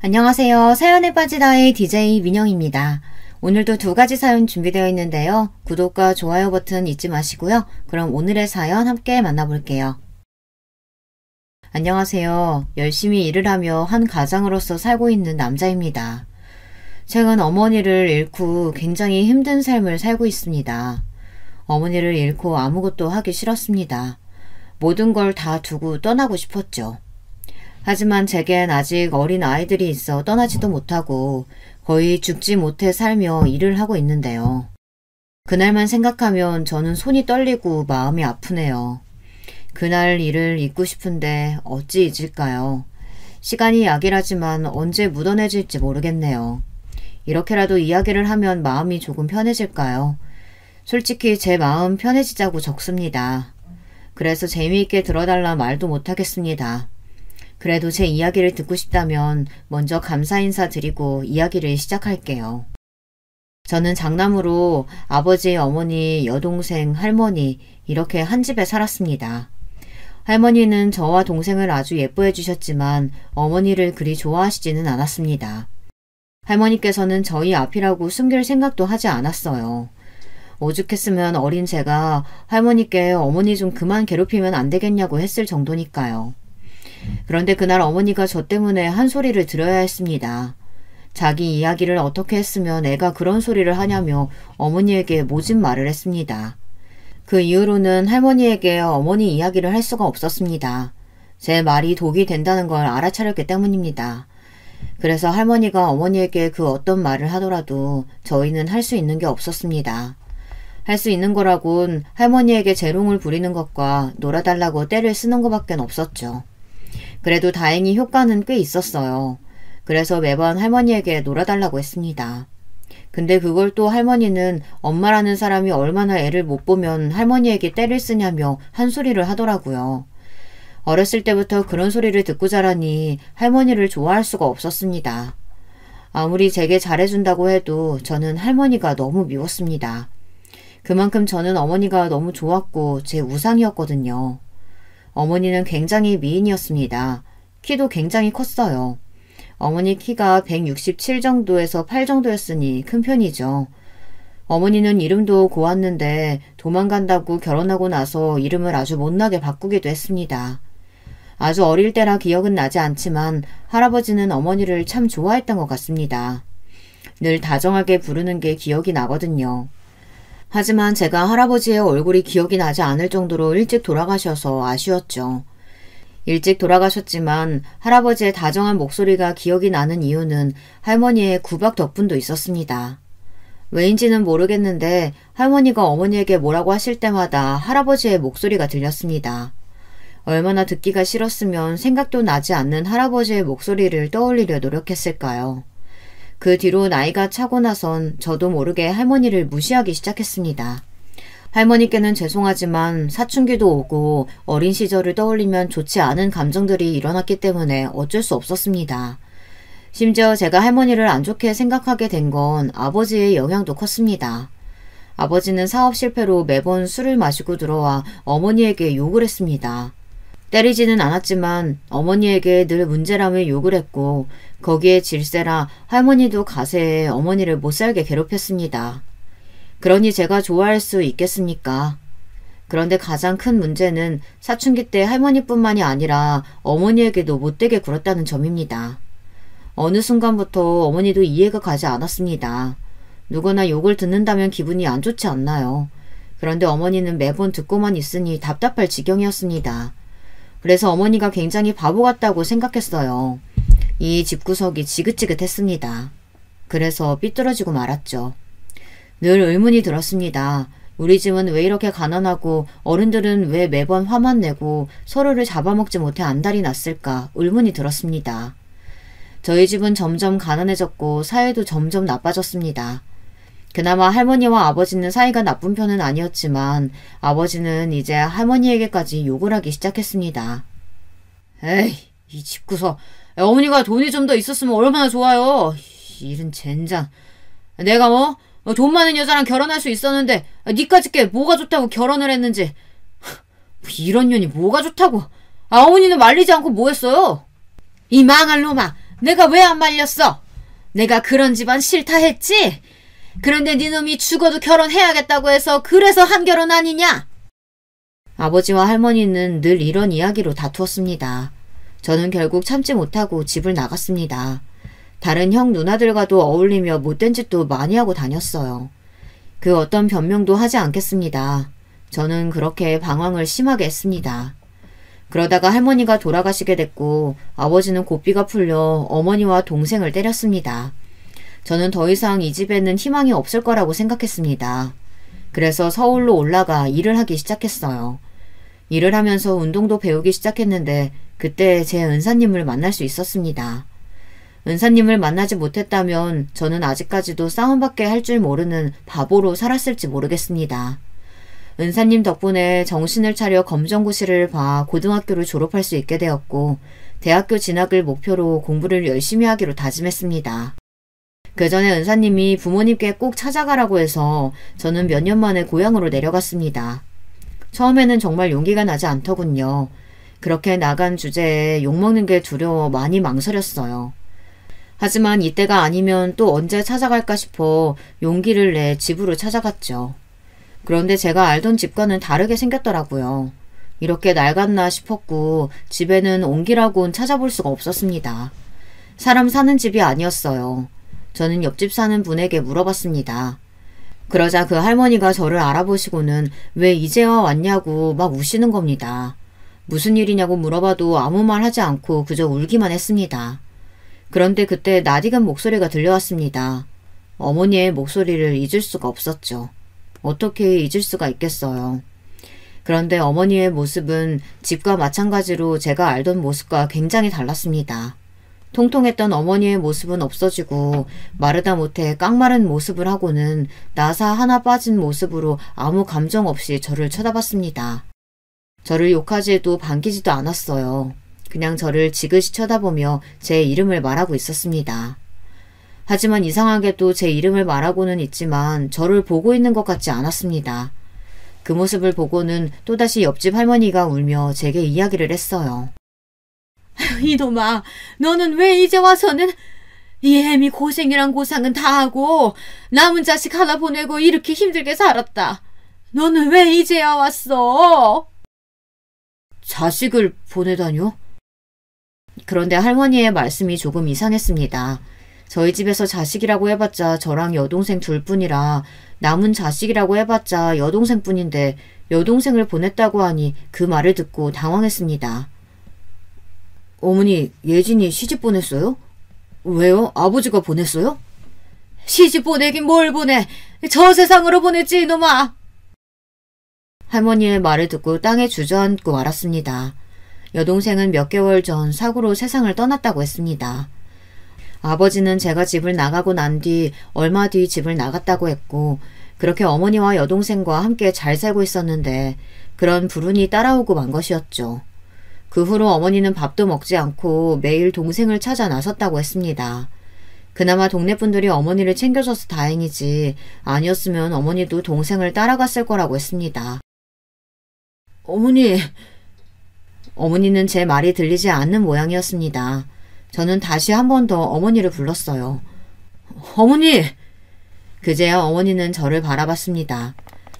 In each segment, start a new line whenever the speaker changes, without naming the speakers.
안녕하세요. 사연에 빠진 아이 DJ 민영입니다. 오늘도 두 가지 사연 준비되어 있는데요. 구독과 좋아요 버튼 잊지 마시고요. 그럼 오늘의 사연 함께 만나볼게요. 안녕하세요. 열심히 일을 하며 한 가장으로서 살고 있는 남자입니다. 최근 어머니를 잃고 굉장히 힘든 삶을 살고 있습니다. 어머니를 잃고 아무것도 하기 싫었습니다. 모든 걸 다 두고 떠나고 싶었죠. 하지만 제겐 아직 어린 아이들이 있어 떠나지도 못하고 거의 죽지 못해 살며 일을 하고 있는데요. 그날만 생각하면 저는 손이 떨리고 마음이 아프네요. 그날 일을 잊고 싶은데 어찌 잊을까요? 시간이 약이라지만 언제 묻어내질지 모르겠네요. 이렇게라도 이야기를 하면 마음이 조금 편해질까요? 솔직히 제 마음 편해지자고 적습니다. 그래서 재미있게 들어달라 말도 못하겠습니다. 그래도 제 이야기를 듣고 싶다면 먼저 감사 인사 드리고 이야기를 시작할게요. 저는 장남으로 아버지, 어머니, 여동생, 할머니 이렇게 한 집에 살았습니다. 할머니는 저와 동생을 아주 예뻐해 주셨지만 어머니를 그리 좋아하시지는 않았습니다. 할머니께서는 저희 앞이라고 숨길 생각도 하지 않았어요. 오죽했으면 어린 제가 할머니께 어머니 좀 그만 괴롭히면 안 되겠냐고 했을 정도니까요. 그런데 그날 어머니가 저 때문에 한 소리를 들어야 했습니다. 자기 이야기를 어떻게 했으면 애가 그런 소리를 하냐며 어머니에게 모진 말을 했습니다. 그 이후로는 할머니에게 어머니 이야기를 할 수가 없었습니다. 제 말이 독이 된다는 걸 알아차렸기 때문입니다. 그래서 할머니가 어머니에게 그 어떤 말을 하더라도 저희는 할 수 있는 게 없었습니다. 할 수 있는 거라곤 할머니에게 재롱을 부리는 것과 놀아달라고 떼를 쓰는 것밖에 없었죠. 그래도 다행히 효과는 꽤 있었어요. 그래서 매번 할머니에게 놀아달라고 했습니다. 근데 그걸 또 할머니는 엄마라는 사람이 얼마나 애를 못 보면 할머니에게 떼를 쓰냐며 한 소리를 하더라고요. 어렸을 때부터 그런 소리를 듣고 자라니 할머니를 좋아할 수가 없었습니다. 아무리 제게 잘해준다고 해도 저는 할머니가 너무 미웠습니다. 그만큼 저는 어머니가 너무 좋았고 제 우상이었거든요. 어머니는 굉장히 미인이었습니다. 키도 굉장히 컸어요. 어머니 키가 167 정도에서 8 정도였으니 큰 편이죠. 어머니는 이름도 고왔는데 도망간다고 결혼하고 나서 이름을 아주 못나게 바꾸기도 했습니다. 아주 어릴 때라 기억은 나지 않지만 할아버지는 어머니를 참 좋아했던 것 같습니다. 늘 다정하게 부르는 게 기억이 나거든요. 하지만 제가 할아버지의 얼굴이 기억이 나지 않을 정도로 일찍 돌아가셔서 아쉬웠죠. 일찍 돌아가셨지만 할아버지의 다정한 목소리가 기억이 나는 이유는 할머니의 구박 덕분도 있었습니다. 왜인지는 모르겠는데 할머니가 어머니에게 뭐라고 하실 때마다 할아버지의 목소리가 들렸습니다. 얼마나 듣기가 싫었으면 생각도 나지 않는 할아버지의 목소리를 떠올리려 노력했을까요? 그 뒤로 나이가 차고 나선 저도 모르게 할머니를 무시하기 시작했습니다. 할머니께는 죄송하지만 사춘기도 오고 어린 시절을 떠올리면 좋지 않은 감정들이 일어났기 때문에 어쩔 수 없었습니다. 심지어 제가 할머니를 안 좋게 생각하게 된 건 아버지의 영향도 컸습니다. 아버지는 사업 실패로 매번 술을 마시고 들어와 어머니에게 욕을 했습니다. 때리지는 않았지만 어머니에게 늘 문제라며 욕을 했고 거기에 질세라 할머니도 가세에 어머니를 못살게 괴롭혔습니다. 그러니 제가 좋아할 수 있겠습니까? 그런데 가장 큰 문제는 사춘기 때 할머니뿐만이 아니라 어머니에게도 못되게 굴었다는 점입니다. 어느 순간부터 어머니도 이해가 가지 않았습니다. 누구나 욕을 듣는다면 기분이 안 좋지 않나요? 그런데 어머니는 매번 듣고만 있으니 답답할 지경이었습니다. 그래서 어머니가 굉장히 바보 같다고 생각했어요. 이 집구석이 지긋지긋했습니다. 그래서 삐뚤어지고 말았죠. 늘 의문이 들었습니다. 우리 집은 왜 이렇게 가난하고 어른들은 왜 매번 화만 내고 서로를 잡아먹지 못해 안달이 났을까 의문이 들었습니다. 저희 집은 점점 가난해졌고 사이도 점점 나빠졌습니다. 그나마 할머니와 아버지는 사이가 나쁜 편은 아니었지만 아버지는 이제 할머니에게까지 욕을 하기 시작했습니다. 에이, 이 집구석. 어머니가 돈이 좀 더 있었으면 얼마나 좋아요. 이런 젠장. 내가 뭐 돈 많은 여자랑 결혼할 수 있었는데 니까짓 게 뭐가 좋다고 결혼을 했는지. 이런 년이 뭐가 좋다고. 어머니는 말리지 않고 뭐 했어요? 이 망할 놈아. 내가 왜 안 말렸어? 내가 그런 집안 싫다 했지? 그런데 네 놈이 죽어도 결혼해야겠다고 해서 그래서 한 결혼 아니냐? 아버지와 할머니는 늘 이런 이야기로 다투었습니다. 저는 결국 참지 못하고 집을 나갔습니다. 다른 형 누나들과도 어울리며 못된 짓도 많이 하고 다녔어요. 그 어떤 변명도 하지 않겠습니다. 저는 그렇게 방황을 심하게 했습니다. 그러다가 할머니가 돌아가시게 됐고 아버지는 고삐가 풀려 어머니와 동생을 때렸습니다. 저는 더 이상 이 집에는 희망이 없을 거라고 생각했습니다. 그래서 서울로 올라가 일을 하기 시작했어요. 일을 하면서 운동도 배우기 시작했는데 그때 제 은사님을 만날 수 있었습니다. 은사님을 만나지 못했다면 저는 아직까지도 싸움밖에 할 줄 모르는 바보로 살았을지 모르겠습니다. 은사님 덕분에 정신을 차려 검정고시를 봐 고등학교를 졸업할 수 있게 되었고 대학교 진학을 목표로 공부를 열심히 하기로 다짐했습니다. 그 전에 은사님이 부모님께 꼭 찾아가라고 해서 저는 몇 년 만에 고향으로 내려갔습니다. 처음에는 정말 용기가 나지 않더군요. 그렇게 나간 주제에 욕먹는 게 두려워 많이 망설였어요. 하지만 이때가 아니면 또 언제 찾아갈까 싶어 용기를 내 집으로 찾아갔죠. 그런데 제가 알던 집과는 다르게 생겼더라고요. 이렇게 낡았나 싶었고 집에는 옹기라고는 찾아볼 수가 없었습니다. 사람 사는 집이 아니었어요. 저는 옆집 사는 분에게 물어봤습니다. 그러자 그 할머니가 저를 알아보시고는 왜 이제와 왔냐고 막 우시는 겁니다. 무슨 일이냐고 물어봐도 아무 말 하지 않고 그저 울기만 했습니다. 그런데 그때 낯익은 목소리가 들려왔습니다. 어머니의 목소리를 잊을 수가 없었죠. 어떻게 잊을 수가 있겠어요. 그런데 어머니의 모습은 집과 마찬가지로 제가 알던 모습과 굉장히 달랐습니다. 통통했던 어머니의 모습은 없어지고 마르다 못해 깡마른 모습을 하고는 나사 하나 빠진 모습으로 아무 감정 없이 저를 쳐다봤습니다. 저를 욕하지도 반기지도 않았어요. 그냥 저를 지그시 쳐다보며 제 이름을 말하고 있었습니다. 하지만 이상하게도 제 이름을 말하고는 있지만 저를 보고 있는 것 같지 않았습니다. 그 모습을 보고는 또다시 옆집 할머니가 울며 제게 이야기를 했어요. 이놈아, 너는 왜 이제 와서는 이 애미 고생이란 고상은 다 하고 남은 자식 하나 보내고 이렇게 힘들게 살았다. 너는 왜 이제야 왔어? 자식을 보내다뇨? 그런데 할머니의 말씀이 조금 이상했습니다. 저희 집에서 자식이라고 해봤자 저랑 여동생 둘뿐이라 남은 자식이라고 해봤자 여동생뿐인데 여동생을 보냈다고 하니 그 말을 듣고 당황했습니다. 어머니, 예진이 시집 보냈어요? 왜요? 아버지가 보냈어요? 시집 보내긴 뭘 보내. 저 세상으로 보냈지 이놈아. 할머니의 말을 듣고 땅에 주저앉고 말았습니다. 여동생은 몇 개월 전 사고로 세상을 떠났다고 했습니다. 아버지는 제가 집을 나가고 난 뒤 얼마 뒤 집을 나갔다고 했고 그렇게 어머니와 여동생과 함께 잘 살고 있었는데 그런 불운이 따라오고 만 것이었죠. 그 후로 어머니는 밥도 먹지 않고 매일 동생을 찾아 나섰다고 했습니다. 그나마 동네 분들이 어머니를 챙겨줘서 다행이지 아니었으면 어머니도 동생을 따라갔을 거라고 했습니다. 어머니는 제 말이 들리지 않는 모양이었습니다. 저는 다시 한 번 더 어머니를 불렀어요. 어머니! 그제야 어머니는 저를 바라봤습니다.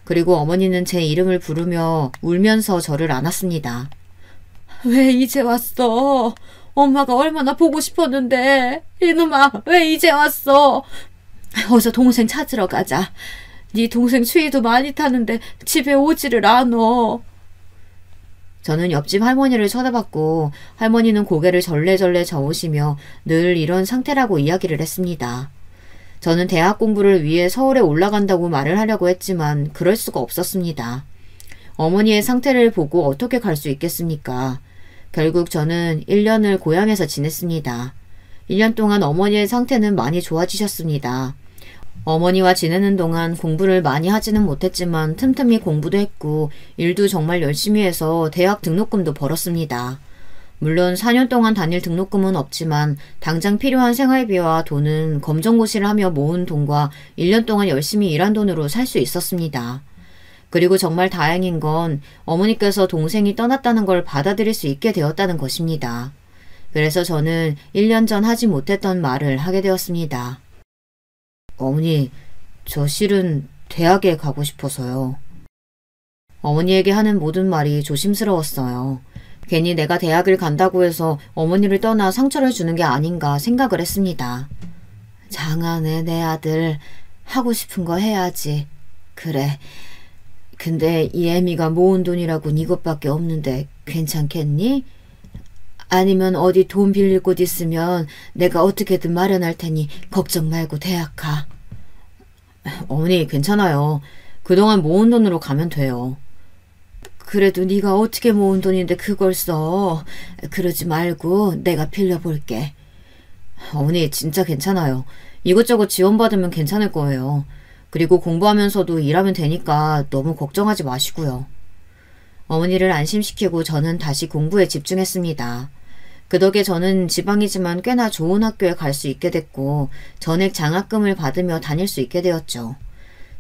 그리고 어머니는 제 이름을 부르며 울면서 저를 안았습니다. 왜 이제 왔어? 엄마가 얼마나 보고 싶었는데. 이놈아, 왜 이제 왔어? 어서 동생 찾으러 가자. 네 동생 추위도 많이 타는데 집에 오지를 않어. 저는 옆집 할머니를 쳐다봤고 할머니는 고개를 절레절레 저으시며 늘 이런 상태라고 이야기를 했습니다. 저는 대학 공부를 위해 서울에 올라간다고 말을 하려고 했지만 그럴 수가 없었습니다. 어머니의 상태를 보고 어떻게 갈 수 있겠습니까? 결국 저는 1년을 고향에서 지냈습니다. 1년 동안 어머니의 상태는 많이 좋아지셨습니다. 어머니와 지내는 동안 공부를 많이 하지는 못했지만 틈틈이 공부도 했고 일도 정말 열심히 해서 대학 등록금도 벌었습니다. 물론 4년 동안 다닐 등록금은 없지만 당장 필요한 생활비와 돈은 검정고시를 하며 모은 돈과 1년 동안 열심히 일한 돈으로 살 수 있었습니다. 그리고 정말 다행인 건 어머니께서 동생이 떠났다는 걸 받아들일 수 있게 되었다는 것입니다. 그래서 저는 1년 전 하지 못했던 말을 하게 되었습니다. 어머니, 저 실은 대학에 가고 싶어서요. 어머니에게 하는 모든 말이 조심스러웠어요. 괜히 내가 대학을 간다고 해서 어머니를 떠나 상처를 주는 게 아닌가 생각을 했습니다. 장하네, 내 아들. 하고 싶은 거 해야지. 그래. 근데 이 애미가 모은 돈이라곤 이것밖에 없는데 괜찮겠니? 아니면 어디 돈 빌릴 곳 있으면 내가 어떻게든 마련할 테니 걱정 말고 대학 가. 어머니, 괜찮아요. 그동안 모은 돈으로 가면 돼요. 그래도 네가 어떻게 모은 돈인데 그걸 써. 그러지 말고 내가 빌려볼게. 어머니, 진짜 괜찮아요. 이것저것 지원받으면 괜찮을 거예요. 그리고 공부하면서도 일하면 되니까 너무 걱정하지 마시고요. 어머니를 안심시키고 저는 다시 공부에 집중했습니다. 그 덕에 저는 지방이지만 꽤나 좋은 학교에 갈 수 있게 됐고 전액 장학금을 받으며 다닐 수 있게 되었죠.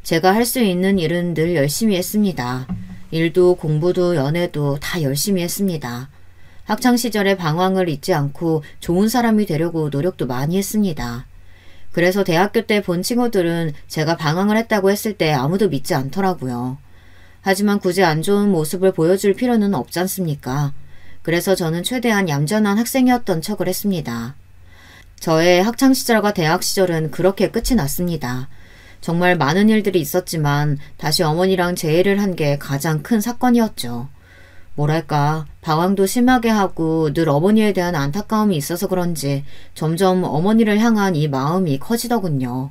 제가 할 수 있는 일은 늘 열심히 했습니다. 일도 공부도 연애도 다 열심히 했습니다. 학창시절의 방황을 잊지 않고 좋은 사람이 되려고 노력도 많이 했습니다. 그래서 대학교 때 본 친구들은 제가 방황을 했다고 했을 때 아무도 믿지 않더라고요. 하지만 굳이 안 좋은 모습을 보여줄 필요는 없지 않습니까? 그래서 저는 최대한 얌전한 학생이었던 척을 했습니다. 저의 학창시절과 대학시절은 그렇게 끝이 났습니다. 정말 많은 일들이 있었지만 다시 어머니랑 재회를 한 게 가장 큰 사건이었죠. 뭐랄까, 방황도 심하게 하고 늘 어머니에 대한 안타까움이 있어서 그런지 점점 어머니를 향한 이 마음이 커지더군요.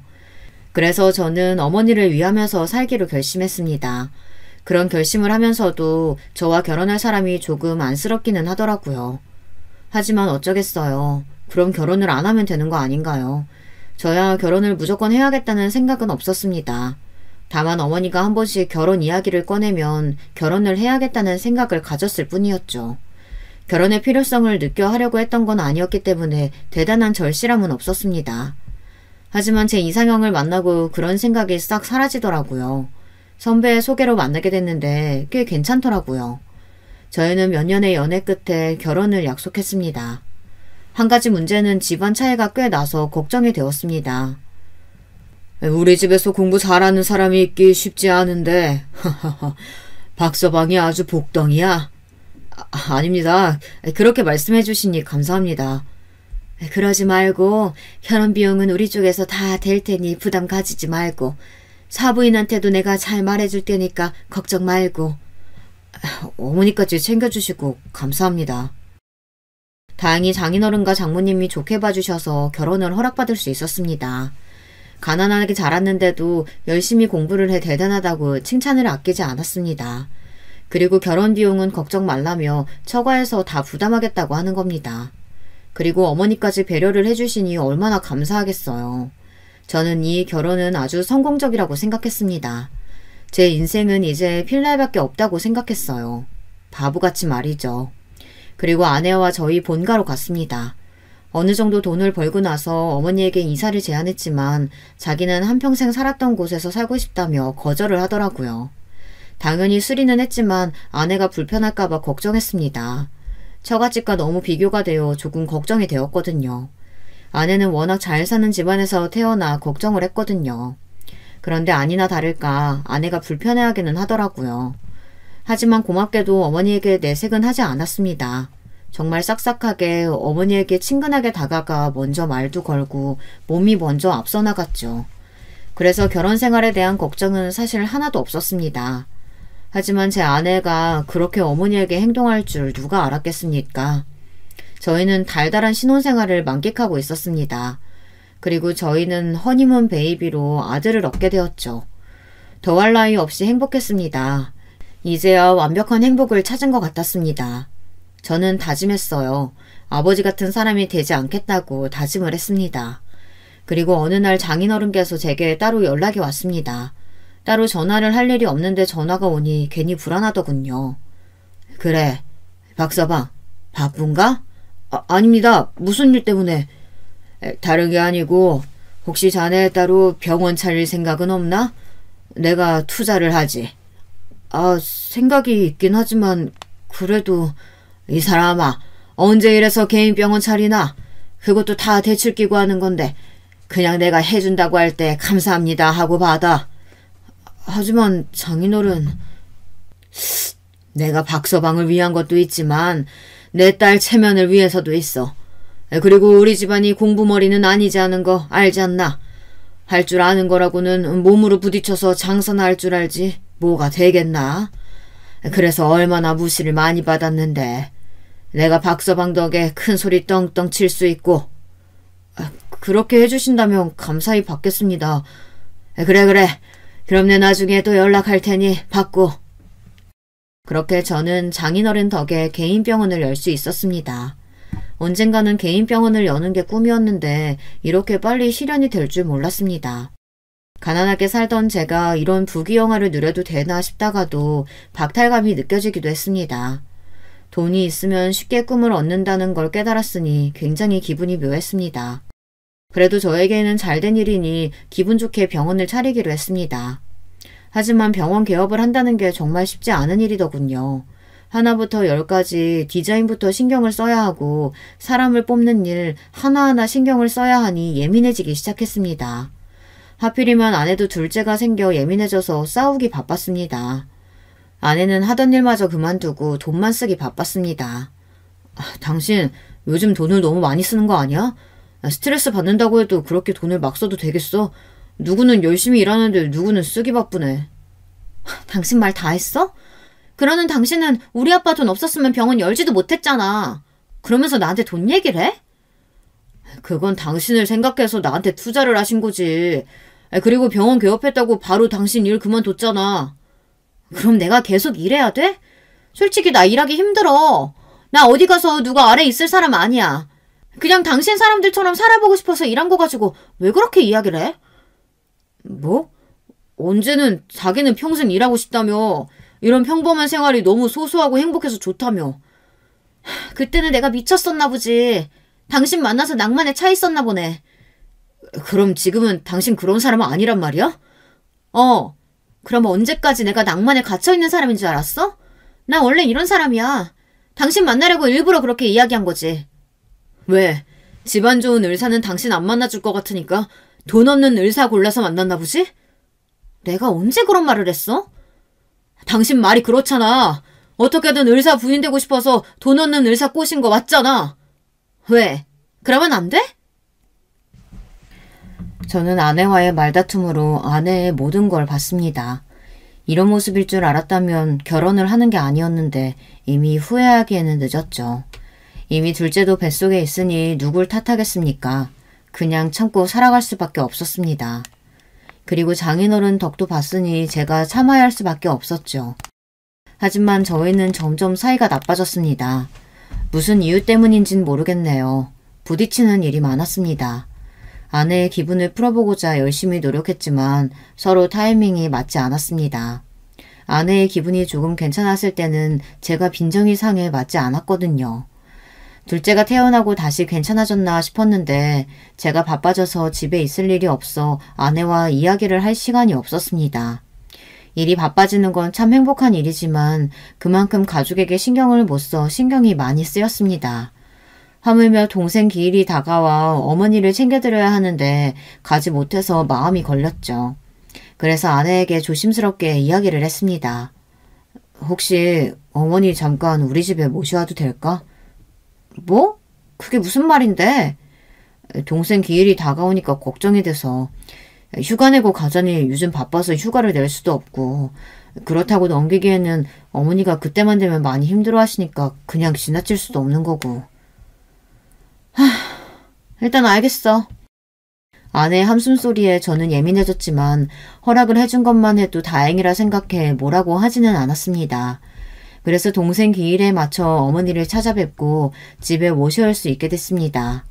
그래서 저는 어머니를 위하면서 살기로 결심했습니다. 그런 결심을 하면서도 저와 결혼할 사람이 조금 안쓰럽기는 하더라고요. 하지만 어쩌겠어요. 그럼 결혼을 안 하면 되는 거 아닌가요? 저야 결혼을 무조건 해야겠다는 생각은 없었습니다. 다만 어머니가 한 번씩 결혼 이야기를 꺼내면 결혼을 해야겠다는 생각을 가졌을 뿐이었죠. 결혼의 필요성을 느껴 하려고 했던 건 아니었기 때문에 대단한 절실함은 없었습니다. 하지만 제 이상형을 만나고 그런 생각이 싹 사라지더라고요. 선배의 소개로 만나게 됐는데 꽤 괜찮더라고요. 저희는 몇 년의 연애 끝에 결혼을 약속했습니다. 한 가지 문제는 집안 차이가 꽤 나서 걱정이 되었습니다. 우리 집에서 공부 잘하는 사람이 있기 쉽지 않은데 박서방이 아주 복덩이야. 아닙니다. 그렇게 말씀해 주시니 감사합니다. 그러지 말고 결혼 비용은 우리 쪽에서 다 될 테니 부담 가지지 말고 사부인한테도 내가 잘 말해줄 테니까 걱정 말고. 어머니까지 챙겨주시고 감사합니다. 다행히 장인어른과 장모님이 좋게 봐주셔서 결혼을 허락받을 수 있었습니다. 가난하게 자랐는데도 열심히 공부를 해 대단하다고 칭찬을 아끼지 않았습니다. 그리고 결혼 비용은 걱정 말라며 처가에서 다 부담하겠다고 하는 겁니다. 그리고 어머니까지 배려를 해주시니 얼마나 감사하겠어요. 저는 이 결혼은 아주 성공적이라고 생각했습니다. 제 인생은 이제 필날밖에 없다고 생각했어요. 바보같이 말이죠. 그리고 아내와 저희 본가로 갔습니다. 어느 정도 돈을 벌고 나서 어머니에게 이사를 제안했지만 자기는 한평생 살았던 곳에서 살고 싶다며 거절을 하더라고요. 당연히 수리는 했지만 아내가 불편할까봐 걱정했습니다. 처갓집과 너무 비교가 되어 조금 걱정이 되었거든요. 아내는 워낙 잘 사는 집안에서 태어나 걱정을 했거든요. 그런데 아니나 다를까 아내가 불편해하기는 하더라고요. 하지만 고맙게도 어머니에게 내색은 하지 않았습니다. 정말 싹싹하게 어머니에게 친근하게 다가가 먼저 말도 걸고 몸이 먼저 앞서 나갔죠. 그래서 결혼 생활에 대한 걱정은 사실 하나도 없었습니다. 하지만 제 아내가 그렇게 어머니에게 행동할 줄 누가 알았겠습니까? 저희는 달달한 신혼생활을 만끽하고 있었습니다. 그리고 저희는 허니문 베이비로 아들을 얻게 되었죠. 더할 나위 없이 행복했습니다. 이제야 완벽한 행복을 찾은 것 같았습니다. 저는 다짐했어요. 아버지 같은 사람이 되지 않겠다고 다짐을 했습니다. 그리고 어느 날 장인어른께서 제게 따로 연락이 왔습니다. 따로 전화를 할 일이 없는데 전화가 오니 괜히 불안하더군요. 그래, 박서방, 바쁜가? 아닙니다. 무슨 일 때문에? 다른 게 아니고 혹시 자네 따로 병원 차릴 생각은 없나? 내가 투자를 하지. 생각이 있긴 하지만 그래도 이 사람아, 언제 이래서 개인 병원 차리나? 그것도 다 대출 끼고 하는 건데 그냥 내가 해준다고 할 때 감사합니다 하고 받아. 하지만 장인어른, 내가 박서방을 위한 것도 있지만 내 딸 체면을 위해서도 있어. 그리고 우리 집안이 공부머리는 아니지 않은 거 알지 않나? 할 줄 아는 거라고는 몸으로 부딪혀서 장사나 할 줄 알지 뭐가 되겠나? 그래서 얼마나 무시를 많이 받았는데 내가 박서방 덕에 큰 소리 떵떵 칠 수 있고. 그렇게 해주신다면 감사히 받겠습니다. 그래. 그럼 내 나중에 또 연락할 테니 받고. 그렇게 저는 장인어른 덕에 개인 병원을 열 수 있었습니다. 언젠가는 개인 병원을 여는 게 꿈이었는데 이렇게 빨리 실현이 될 줄 몰랐습니다. 가난하게 살던 제가 이런 부귀영화를 누려도 되나 싶다가도 박탈감이 느껴지기도 했습니다. 돈이 있으면 쉽게 꿈을 얻는다는 걸 깨달았으니 굉장히 기분이 묘했습니다. 그래도 저에게는 잘된 일이니 기분 좋게 병원을 차리기로 했습니다. 하지만 병원 개업을 한다는 게 정말 쉽지 않은 일이더군요. 하나부터 10까지 디자인부터 신경을 써야 하고 사람을 뽑는 일 하나하나 신경을 써야 하니 예민해지기 시작했습니다. 하필이면 아내도 둘째가 생겨 예민해져서 싸우기 바빴습니다. 아내는 하던 일마저 그만두고 돈만 쓰기 바빴습니다. 당신 요즘 돈을 너무 많이 쓰는 거 아니야? 스트레스 받는다고 해도 그렇게 돈을 막 써도 되겠어? 누구는 열심히 일하는데 누구는 쓰기 바쁘네. 당신 말 다 했어? 그러는 당신은 우리 아빠 돈 없었으면 병원 열지도 못했잖아. 그러면서 나한테 돈 얘기를 해? 그건 당신을 생각해서 나한테 투자를 하신 거지. 그리고 병원 개업했다고 바로 당신 일 그만뒀잖아. 그럼 내가 계속 일해야 돼? 솔직히 나 일하기 힘들어. 나 어디 가서 누가 아래 있을 사람 아니야. 그냥 당신 사람들처럼 살아보고 싶어서 일한 거 가지고 왜 그렇게 이야기를 해? 뭐? 언제는 자기는 평생 일하고 싶다며. 이런 평범한 생활이 너무 소소하고 행복해서 좋다며. 그때는 내가 미쳤었나 보지. 당신 만나서 낭만에 차 있었나 보네. 그럼 지금은 당신 그런 사람은 아니란 말이야? 그럼 언제까지 내가 낭만에 갇혀있는 사람인 줄 알았어? 나 원래 이런 사람이야. 당신 만나려고 일부러 그렇게 이야기한 거지. 왜? 집안 좋은 의사는 당신 안 만나줄 것 같으니까 돈 없는 의사 골라서 만났나 보지? 내가 언제 그런 말을 했어? 당신 말이 그렇잖아. 어떻게든 의사 부인 되고 싶어서 돈 없는 의사 꼬신 거 맞잖아. 왜? 그러면 안 돼? 저는 아내와의 말다툼으로 아내의 모든 걸 봤습니다. 이런 모습일 줄 알았다면 결혼을 하는 게 아니었는데 이미 후회하기에는 늦었죠. 이미 둘째도 뱃속에 있으니 누굴 탓하겠습니까? 그냥 참고 살아갈 수밖에 없었습니다. 그리고 장인어른 덕도 봤으니 제가 참아야 할 수밖에 없었죠. 하지만 저희는 점점 사이가 나빠졌습니다. 무슨 이유 때문인진 모르겠네요. 부딪히는 일이 많았습니다. 아내의 기분을 풀어보고자 열심히 노력했지만 서로 타이밍이 맞지 않았습니다. 아내의 기분이 조금 괜찮았을 때는 제가 빈정이 상해 맞지 않았거든요. 둘째가 태어나고 다시 괜찮아졌나 싶었는데 제가 바빠져서 집에 있을 일이 없어 아내와 이야기를 할 시간이 없었습니다. 일이 바빠지는 건 참 행복한 일이지만 그만큼 가족에게 신경을 못 써 신경이 많이 쓰였습니다. 하물며 동생 기일이 다가와 어머니를 챙겨드려야 하는데 가지 못해서 마음이 걸렸죠. 그래서 아내에게 조심스럽게 이야기를 했습니다. 혹시 어머니 잠깐 우리 집에 모셔와도 될까? 뭐? 그게 무슨 말인데? 동생 기일이 다가오니까 걱정이 돼서. 휴가 내고 가자니 요즘 바빠서 휴가를 낼 수도 없고 그렇다고 넘기기에는 어머니가 그때만 되면 많이 힘들어 하시니까 그냥 지나칠 수도 없는 거고. 일단 알겠어. 아내의 함숨소리에 저는 예민해졌지만 허락을 해준 것만 해도 다행이라 생각해 뭐라고 하지는 않았습니다. 그래서 동생 기일에 맞춰 어머니를 찾아뵙고 집에 모셔올 수 있게 됐습니다.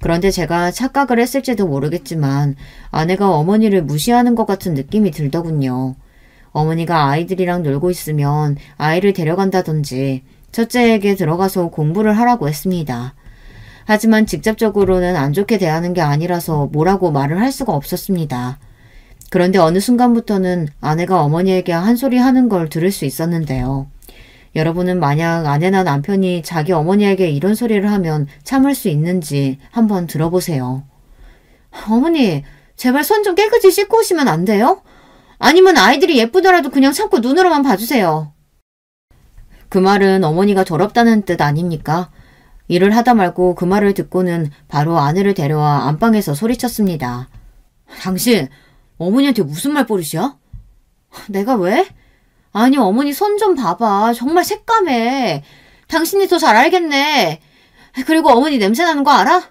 그런데 제가 착각을 했을지도 모르겠지만 아내가 어머니를 무시하는 것 같은 느낌이 들더군요. 어머니가 아이들이랑 놀고 있으면 아이를 데려간다든지 첫째에게 들어가서 공부를 하라고 했습니다. 하지만 직접적으로는 안 좋게 대하는 게 아니라서 뭐라고 말을 할 수가 없었습니다. 그런데 어느 순간부터는 아내가 어머니에게 한 소리 하는 걸 들을 수 있었는데요. 여러분은 만약 아내나 남편이 자기 어머니에게 이런 소리를 하면 참을 수 있는지 한번 들어보세요. 어머니, 제발 손 좀 깨끗이 씻고 오시면 안 돼요? 아니면 아이들이 예쁘더라도 그냥 참고 눈으로만 봐주세요. 그 말은 어머니가 더럽다는 뜻 아닙니까? 일을 하다 말고 그 말을 듣고는 바로 아내를 데려와 안방에서 소리쳤습니다. 당신 어머니한테 무슨 말버릇이야? 내가 왜? 아니 어머니 손 좀 봐봐. 정말 새까매. 당신이 더 잘 알겠네. 그리고 어머니 냄새 나는 거 알아?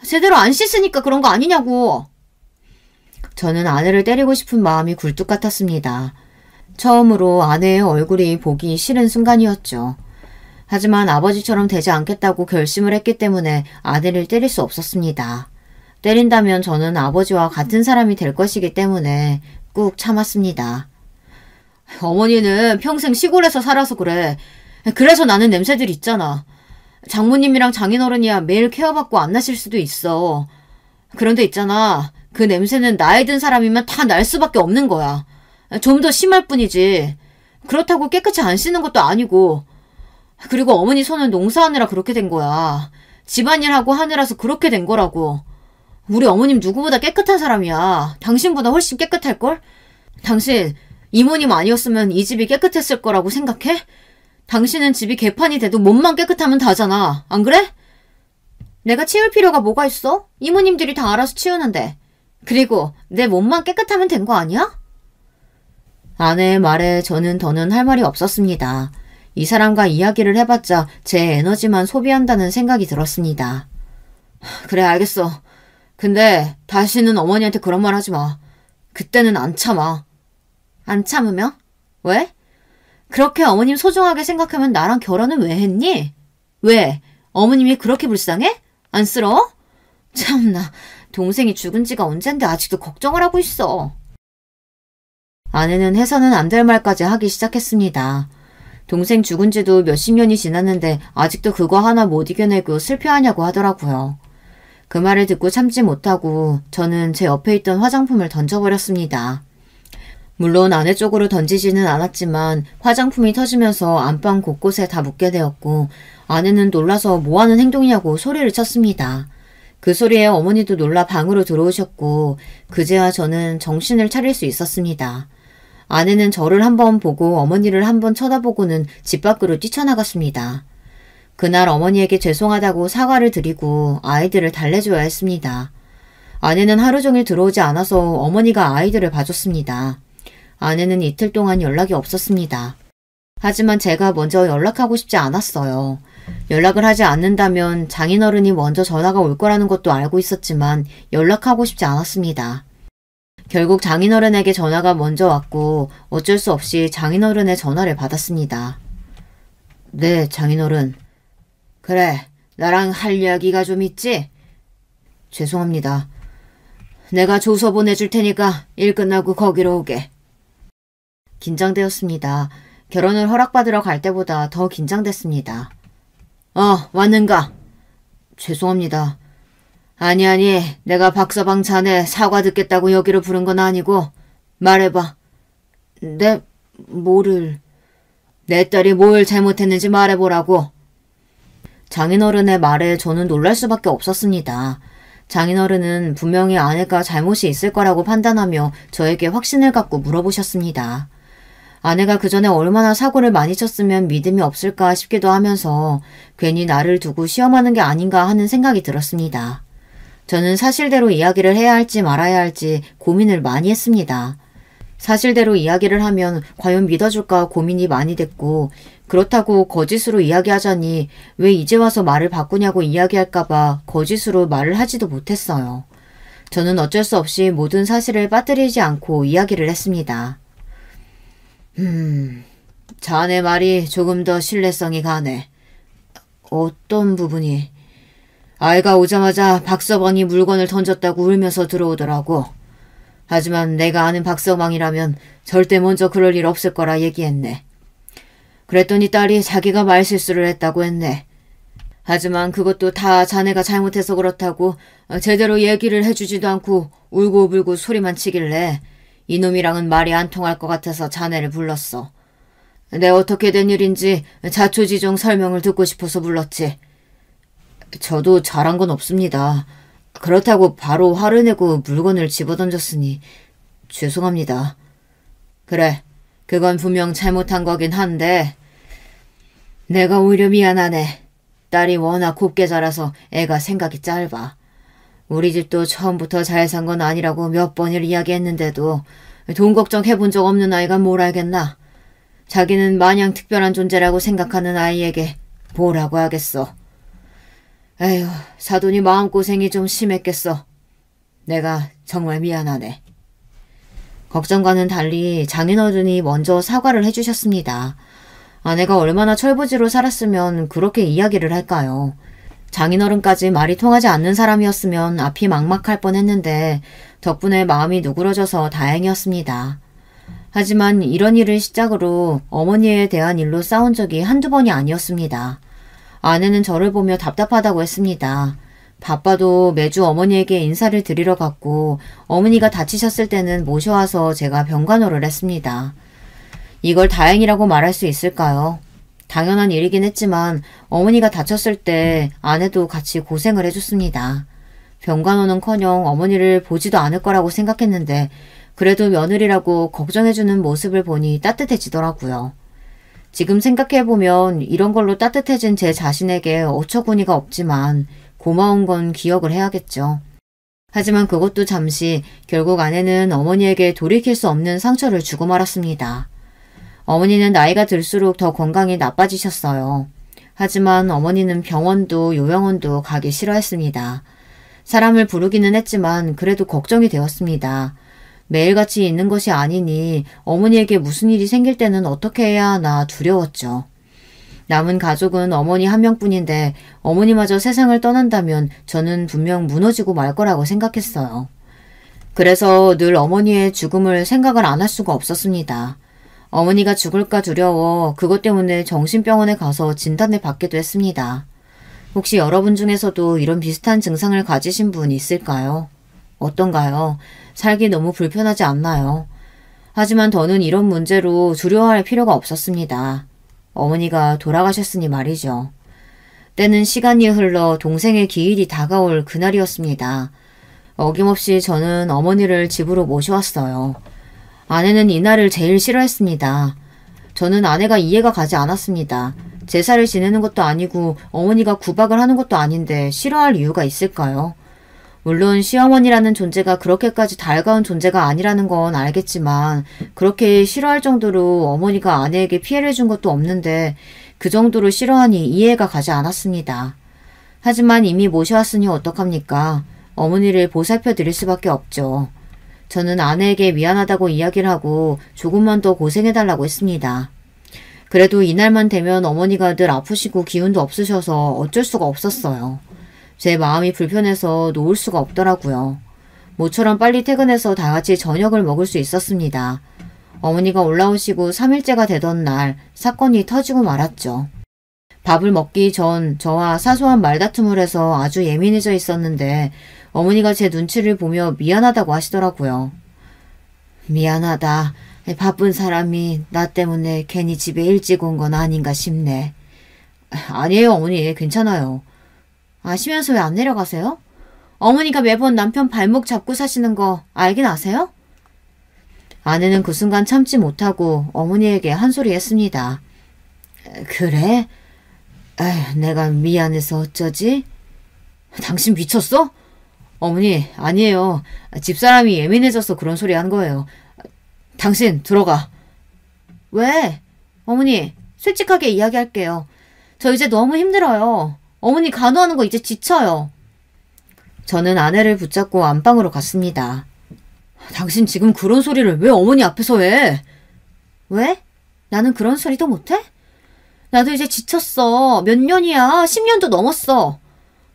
제대로 안 씻으니까 그런 거 아니냐고. 저는 아내를 때리고 싶은 마음이 굴뚝 같았습니다. 처음으로 아내의 얼굴이 보기 싫은 순간이었죠. 하지만 아버지처럼 되지 않겠다고 결심을 했기 때문에 아내를 때릴 수 없었습니다. 때린다면 저는 아버지와 같은 사람이 될 것이기 때문에 꾹 참았습니다. 어머니는 평생 시골에서 살아서 그래. 그래서 나는 냄새들 있잖아. 장모님이랑 장인어른이야 매일 케어받고 안 나실 수도 있어. 그런데 있잖아. 그 냄새는 나이 든 사람이면 다 날 수밖에 없는 거야. 좀 더 심할 뿐이지. 그렇다고 깨끗이 안 씻는 것도 아니고. 그리고 어머니 손은 농사하느라 그렇게 된 거야. 집안일하고 하느라서 그렇게 된 거라고. 우리 어머님 누구보다 깨끗한 사람이야. 당신보다 훨씬 깨끗할걸? 당신 이모님 아니었으면 이 집이 깨끗했을 거라고 생각해? 당신은 집이 개판이 돼도 몸만 깨끗하면 다잖아. 안 그래? 내가 치울 필요가 뭐가 있어? 이모님들이 다 알아서 치우는데. 그리고 내 몸만 깨끗하면 된 거 아니야? 아내의 말에 저는 더는 할 말이 없었습니다. 이 사람과 이야기를 해봤자 제 에너지만 소비한다는 생각이 들었습니다. 그래 알겠어. 근데 다시는 어머니한테 그런 말 하지 마. 그때는 안 참아. 안 참으면? 왜? 그렇게 어머님 소중하게 생각하면 나랑 결혼은 왜 했니? 왜? 어머님이 그렇게 불쌍해? 안쓰러워? 참나, 동생이 죽은 지가 언젠데 아직도 걱정을 하고 있어. 아내는 해서는 안 될 말까지 하기 시작했습니다. 동생 죽은 지도 몇십 년이 지났는데 아직도 그거 하나 못 이겨내고 슬퍼하냐고 하더라고요. 그 말을 듣고 참지 못하고 저는 제 옆에 있던 화장품을 던져버렸습니다. 물론 아내 쪽으로 던지지는 않았지만 화장품이 터지면서 안방 곳곳에 다 묻게 되었고 아내는 놀라서 뭐하는 행동이냐고 소리를 쳤습니다. 그 소리에 어머니도 놀라 방으로 들어오셨고 그제야 저는 정신을 차릴 수 있었습니다. 아내는 저를 한번 보고 어머니를 한번 쳐다보고는 집 밖으로 뛰쳐나갔습니다. 그날 어머니에게 죄송하다고 사과를 드리고 아이들을 달래줘야 했습니다. 아내는 하루 종일 들어오지 않아서 어머니가 아이들을 봐줬습니다. 아내는 이틀 동안 연락이 없었습니다. 하지만 제가 먼저 연락하고 싶지 않았어요. 연락을 하지 않는다면 장인어른이 먼저 전화가 올 거라는 것도 알고 있었지만 연락하고 싶지 않았습니다. 결국 장인어른에게 전화가 먼저 왔고 어쩔 수 없이 장인어른의 전화를 받았습니다. 네, 장인어른. 그래, 나랑 할 이야기가 좀 있지? 죄송합니다. 내가 조서 보내줄 테니까 일 끝나고 거기로 오게. 긴장되었습니다. 결혼을 허락받으러 갈 때보다 더 긴장됐습니다. 왔는가? 죄송합니다. 아니, 내가 박서방 자네 사과 듣겠다고 여기로 부른 건 아니고 말해봐. 네, 뭐를? 내 딸이 뭘 잘못했는지 말해보라고. 장인어른의 말에 저는 놀랄 수밖에 없었습니다. 장인어른은 분명히 아내가 잘못이 있을 거라고 판단하며 저에게 확신을 갖고 물어보셨습니다. 아내가 그 전에 얼마나 사고를 많이 쳤으면 믿음이 없을까 싶기도 하면서 괜히 나를 두고 시험하는 게 아닌가 하는 생각이 들었습니다. 저는 사실대로 이야기를 해야 할지 말아야 할지 고민을 많이 했습니다. 사실대로 이야기를 하면 과연 믿어줄까 고민이 많이 됐고 그렇다고 거짓으로 이야기하자니 왜 이제 와서 말을 바꾸냐고 이야기할까봐 거짓으로 말을 하지도 못했어요. 저는 어쩔 수 없이 모든 사실을 빠뜨리지 않고 이야기를 했습니다. 자네 말이 조금 더 신뢰성이 가네. 어떤 부분이? 아이가 오자마자 박서방이 물건을 던졌다고 울면서 들어오더라고. 하지만 내가 아는 박서방이라면 절대 먼저 그럴 일 없을 거라 얘기했네. 그랬더니 딸이 자기가 말실수를 했다고 했네. 하지만 그것도 다 자네가 잘못해서 그렇다고 제대로 얘기를 해주지도 않고 울고불고 소리만 치길래 이놈이랑은 말이 안 통할 것 같아서 자네를 불렀어. 내 어떻게 된 일인지 자초지종 설명을 듣고 싶어서 불렀지. 저도 잘한 건 없습니다. 그렇다고 바로 화를 내고 물건을 집어던졌으니 죄송합니다. 그래, 그건 분명 잘못한 거긴 한데 내가 오히려 미안하네. 딸이 워낙 곱게 자라서 애가 생각이 짧아. 우리 집도 처음부터 잘 산 건 아니라고 몇 번을 이야기했는데도 돈 걱정해본 적 없는 아이가 뭘 알겠나. 자기는 마냥 특별한 존재라고 생각하는 아이에게 뭐라고 하겠어. 에휴, 사돈이 마음고생이 좀 심했겠어. 내가 정말 미안하네. 걱정과는 달리 장인어른이 먼저 사과를 해주셨습니다. 아내가 얼마나 철부지로 살았으면 그렇게 이야기를 할까요? 장인어른까지 말이 통하지 않는 사람이었으면 앞이 막막할 뻔했는데 덕분에 마음이 누그러져서 다행이었습니다. 하지만 이런 일을 시작으로 어머니에 대한 일로 싸운 적이 한두 번이 아니었습니다. 아내는 저를 보며 답답하다고 했습니다. 바빠도 매주 어머니에게 인사를 드리러 갔고 어머니가 다치셨을 때는 모셔와서 제가 병간호를 했습니다. 이걸 다행이라고 말할 수 있을까요? 당연한 일이긴 했지만 어머니가 다쳤을 때 아내도 같이 고생을 해줬습니다. 병간호는커녕 어머니를 보지도 않을 거라고 생각했는데 그래도 며느리라고 걱정해주는 모습을 보니 따뜻해지더라고요. 지금 생각해보면 이런 걸로 따뜻해진 제 자신에게 어처구니가 없지만 고마운 건 기억을 해야겠죠. 하지만 그것도 잠시 결국 아내는 어머니에게 돌이킬 수 없는 상처를 주고 말았습니다. 어머니는 나이가 들수록 더 건강이 나빠지셨어요. 하지만 어머니는 병원도 요양원도 가기 싫어했습니다. 사람을 부르기는 했지만 그래도 걱정이 되었습니다. 매일같이 있는 것이 아니니 어머니에게 무슨 일이 생길 때는 어떻게 해야 하나 두려웠죠. 남은 가족은 어머니 한 명뿐인데 어머니마저 세상을 떠난다면 저는 분명 무너지고 말 거라고 생각했어요. 그래서 늘 어머니의 죽음을 생각을 안 할 수가 없었습니다. 어머니가 죽을까 두려워 그것 때문에 정신병원에 가서 진단을 받기도 했습니다. 혹시 여러분 중에서도 이런 비슷한 증상을 가지신 분 있을까요? 어떤가요? 살기 너무 불편하지 않나요? 하지만 더는 이런 문제로 두려워할 필요가 없었습니다. 어머니가 돌아가셨으니 말이죠. 때는 시간이 흘러 동생의 기일이 다가올 그날이었습니다. 어김없이 저는 어머니를 집으로 모셔왔어요. 아내는 이날을 제일 싫어했습니다. 저는 아내가 이해가 가지 않았습니다. 제사를 지내는 것도 아니고 어머니가 구박을 하는 것도 아닌데 싫어할 이유가 있을까요? 물론 시어머니라는 존재가 그렇게까지 달가운 존재가 아니라는 건 알겠지만 그렇게 싫어할 정도로 어머니가 아내에게 피해를 준 것도 없는데 그 정도로 싫어하니 이해가 가지 않았습니다. 하지만 이미 모셔왔으니 어떡합니까? 어머니를 보살펴 드릴 수밖에 없죠. 저는 아내에게 미안하다고 이야기를 하고 조금만 더 고생해달라고 했습니다. 그래도 이날만 되면 어머니가 늘 아프시고 기운도 없으셔서 어쩔 수가 없었어요. 제 마음이 불편해서 놓을 수가 없더라고요. 모처럼 빨리 퇴근해서 다 같이 저녁을 먹을 수 있었습니다. 어머니가 올라오시고 3일째가 되던 날 사건이 터지고 말았죠. 밥을 먹기 전 저와 사소한 말다툼을 해서 아주 예민해져 있었는데 어머니가 제 눈치를 보며 미안하다고 하시더라고요. 미안하다. 바쁜 사람이 나 때문에 괜히 집에 일찍 온 건 아닌가 싶네. 아니에요 어머니, 괜찮아요. 아시면서 왜 안 내려가세요? 어머니가 매번 남편 발목 잡고 사시는 거 알긴 아세요? 아내는 그 순간 참지 못하고 어머니에게 한 소리 했습니다. 그래? 에휴, 내가 미안해서 어쩌지? 당신 미쳤어? 어머니, 아니에요. 집사람이 예민해져서 그런 소리 한 거예요. 당신 들어가. 왜? 어머니, 솔직하게 이야기할게요. 저 이제 너무 힘들어요. 어머니 간호하는 거 이제 지쳐요. 저는 아내를 붙잡고 안방으로 갔습니다. 당신 지금 그런 소리를 왜 어머니 앞에서 해? 왜? 나는 그런 소리도 못해? 나도 이제 지쳤어. 몇 년이야. 10년도 넘었어.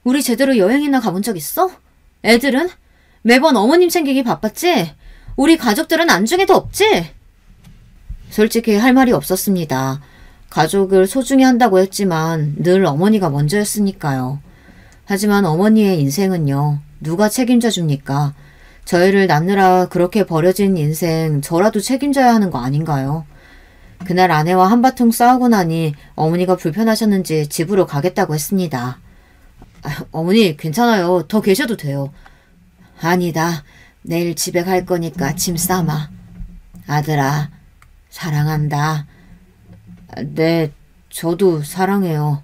우리 제대로 여행이나 가본 적 있어? 애들은? 매번 어머님 챙기기 바빴지? 우리 가족들은 안중에도 없지? 솔직히 할 말이 없었습니다. 가족을 소중히 한다고 했지만 늘 어머니가 먼저였으니까요. 하지만 어머니의 인생은요. 누가 책임져 줍니까? 저희를 낳느라 그렇게 버려진 인생 저라도 책임져야 하는 거 아닌가요? 그날 아내와 한바탕 싸우고 나니 어머니가 불편하셨는지 집으로 가겠다고 했습니다. 어머니 괜찮아요. 더 계셔도 돼요. 아니다. 내일 집에 갈 거니까 짐 싸마. 아들아, 사랑한다. 네, 저도 사랑해요.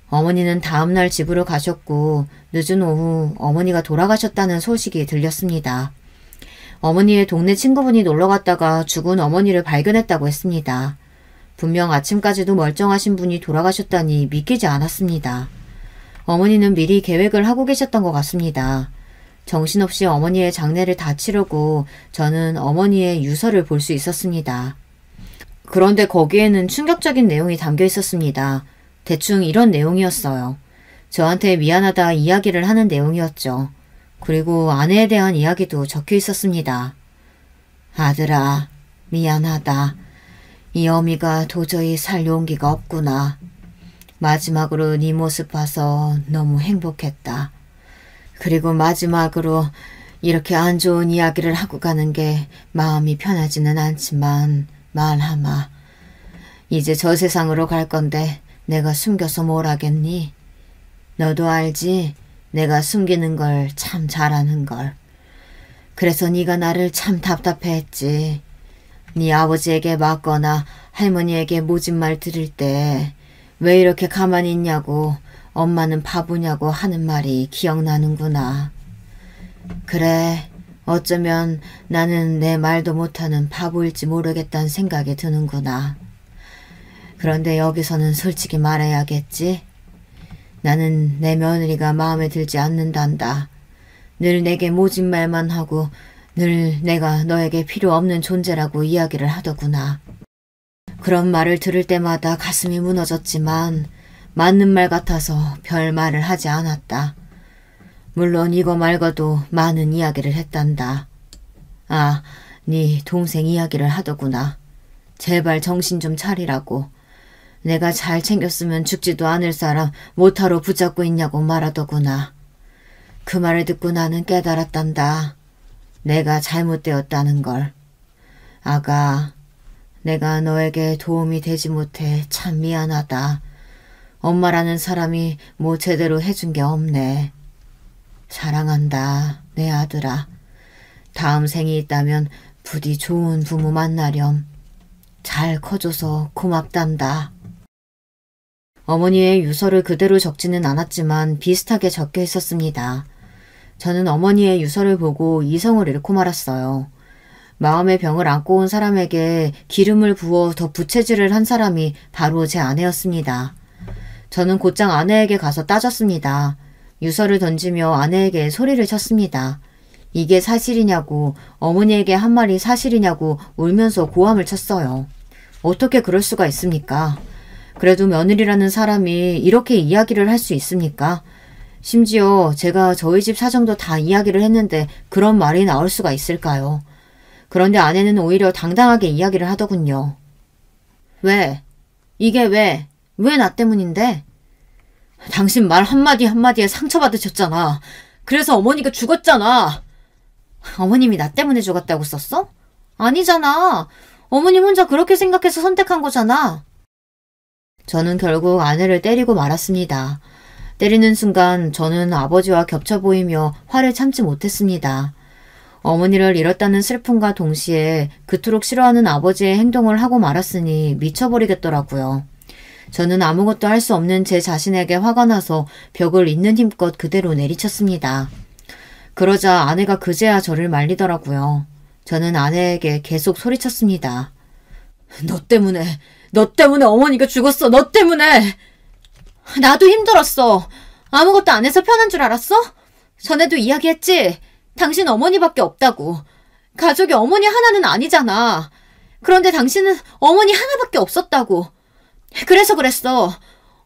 어머니는 다음날 집으로 가셨고 늦은 오후 어머니가 돌아가셨다는 소식이 들렸습니다. 어머니의 동네 친구분이 놀러갔다가 죽은 어머니를 발견했다고 했습니다. 분명 아침까지도 멀쩡하신 분이 돌아가셨다니 믿기지 않았습니다. 어머니는 미리 계획을 하고 계셨던 것 같습니다. 정신없이 어머니의 장례를 다 치르고 저는 어머니의 유서를 볼 수 있었습니다. 그런데 거기에는 충격적인 내용이 담겨 있었습니다. 대충 이런 내용이었어요. 저한테 미안하다 이야기를 하는 내용이었죠. 그리고 아내에 대한 이야기도 적혀 있었습니다. 아들아, 미안하다. 이 어미가 도저히 살 용기가 없구나. 마지막으로 네 모습 봐서 너무 행복했다. 그리고 마지막으로 이렇게 안 좋은 이야기를 하고 가는 게 마음이 편하지는 않지만 말하마. 이제 저 세상으로 갈 건데 내가 숨겨서 뭘 하겠니? 너도 알지? 내가 숨기는 걸 참 잘하는 걸. 그래서 네가 나를 참 답답해했지. 네 아버지에게 맞거나 할머니에게 모진 말 들을 때 왜 이렇게 가만히 있냐고 엄마는 바보냐고 하는 말이 기억나는구나. 그래, 어쩌면 나는 내 말도 못하는 바보일지 모르겠다는 생각이 드는구나. 그런데 여기서는 솔직히 말해야겠지. 나는 내 며느리가 마음에 들지 않는단다. 늘 내게 모진 말만 하고 늘 내가 너에게 필요 없는 존재라고 이야기를 하더구나. 그런 말을 들을 때마다 가슴이 무너졌지만 맞는 말 같아서 별 말을 하지 않았다. 물론 이거 말고도 많은 이야기를 했단다. 아, 네 동생 이야기를 하더구나. 제발 정신 좀 차리라고. 내가 잘 챙겼으면 죽지도 않을 사람 못하러 붙잡고 있냐고 말하더구나. 그 말을 듣고 나는 깨달았단다. 내가 잘못되었다는 걸. 아가, 내가 너에게 도움이 되지 못해 참 미안하다. 엄마라는 사람이 뭐 제대로 해준 게 없네. 사랑한다, 내 아들아. 다음 생이 있다면 부디 좋은 부모 만나렴. 잘 커줘서 고맙단다. 어머니의 유서를 그대로 적지는 않았지만 비슷하게 적혀 있었습니다. 저는 어머니의 유서를 보고 이성을 잃고 말았어요. 마음의 병을 안고 온 사람에게 기름을 부어 더 부채질을 한 사람이 바로 제 아내였습니다. 저는 곧장 아내에게 가서 따졌습니다. 유서를 던지며 아내에게 소리를 쳤습니다. 이게 사실이냐고, 어머니에게 한 말이 사실이냐고 울면서 고함을 쳤어요. 어떻게 그럴 수가 있습니까? 그래도 며느리라는 사람이 이렇게 이야기를 할 수 있습니까? 심지어 제가 저희 집 사정도 다 이야기를 했는데 그런 말이 나올 수가 있을까요? 그런데 아내는 오히려 당당하게 이야기를 하더군요. 왜? 이게 왜? 왜 나 때문인데? 당신 말 한마디 한마디에 상처받으셨잖아. 그래서 어머니가 죽었잖아. 어머님이 나 때문에 죽었다고 썼어? 아니잖아. 어머님 혼자 그렇게 생각해서 선택한 거잖아. 저는 결국 아내를 때리고 말았습니다. 때리는 순간 저는 아버지와 겹쳐 보이며 화를 참지 못했습니다. 어머니를 잃었다는 슬픔과 동시에 그토록 싫어하는 아버지의 행동을 하고 말았으니 미쳐버리겠더라고요. 저는 아무것도 할 수 없는 제 자신에게 화가 나서 벽을 있는 힘껏 그대로 내리쳤습니다. 그러자 아내가 그제야 저를 말리더라고요. 저는 아내에게 계속 소리쳤습니다. 너 때문에 어머니가 죽었어. 너 때문에. 나도 힘들었어. 아무것도 안 해서 편한 줄 알았어? 전에도 이야기했지? 당신 어머니밖에 없다고. 가족이 어머니 하나는 아니잖아. 그런데 당신은 어머니 하나밖에 없었다고. 그래서 그랬어.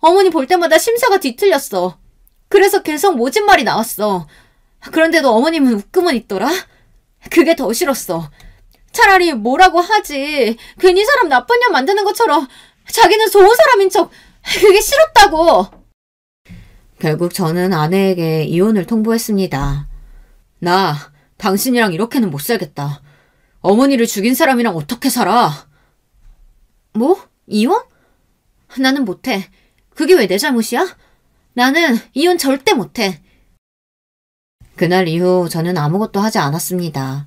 어머니 볼 때마다 심사가 뒤틀렸어. 그래서 계속 모진 말이 나왔어. 그런데도 어머님은 웃고만 있더라? 그게 더 싫었어. 차라리 뭐라고 하지. 괜히 사람 나쁜 년 만드는 것처럼 자기는 좋은 사람인 척. 그게 싫었다고. 결국 저는 아내에게 이혼을 통보했습니다. 나 당신이랑 이렇게는 못 살겠다. 어머니를 죽인 사람이랑 어떻게 살아? 뭐? 이혼? 나는 못해. 그게 왜 내 잘못이야? 나는 이혼 절대 못해. 그날 이후 저는 아무것도 하지 않았습니다.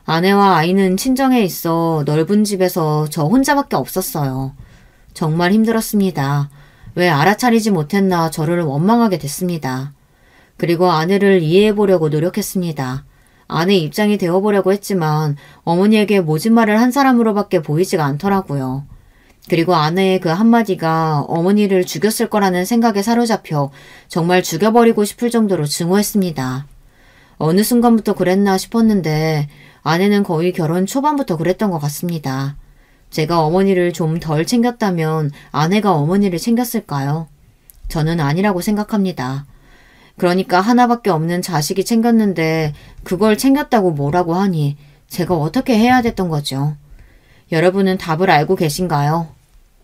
아내와 아이는 친정에 있어 넓은 집에서 저 혼자밖에 없었어요. 정말 힘들었습니다. 왜 알아차리지 못했나 저를 원망하게 됐습니다. 그리고 아내를 이해해보려고 노력했습니다. 아내 입장이 되어보려고 했지만 어머니에게 모진 말을 한 사람으로밖에 보이지가 않더라고요. 그리고 아내의 그 한마디가 어머니를 죽였을 거라는 생각에 사로잡혀 정말 죽여버리고 싶을 정도로 증오했습니다. 어느 순간부터 그랬나 싶었는데 아내는 거의 결혼 초반부터 그랬던 것 같습니다. 제가 어머니를 좀 덜 챙겼다면 아내가 어머니를 챙겼을까요? 저는 아니라고 생각합니다. 그러니까 하나밖에 없는 자식이 챙겼는데 그걸 챙겼다고 뭐라고 하니 제가 어떻게 해야 됐던 거죠? 여러분은 답을 알고 계신가요?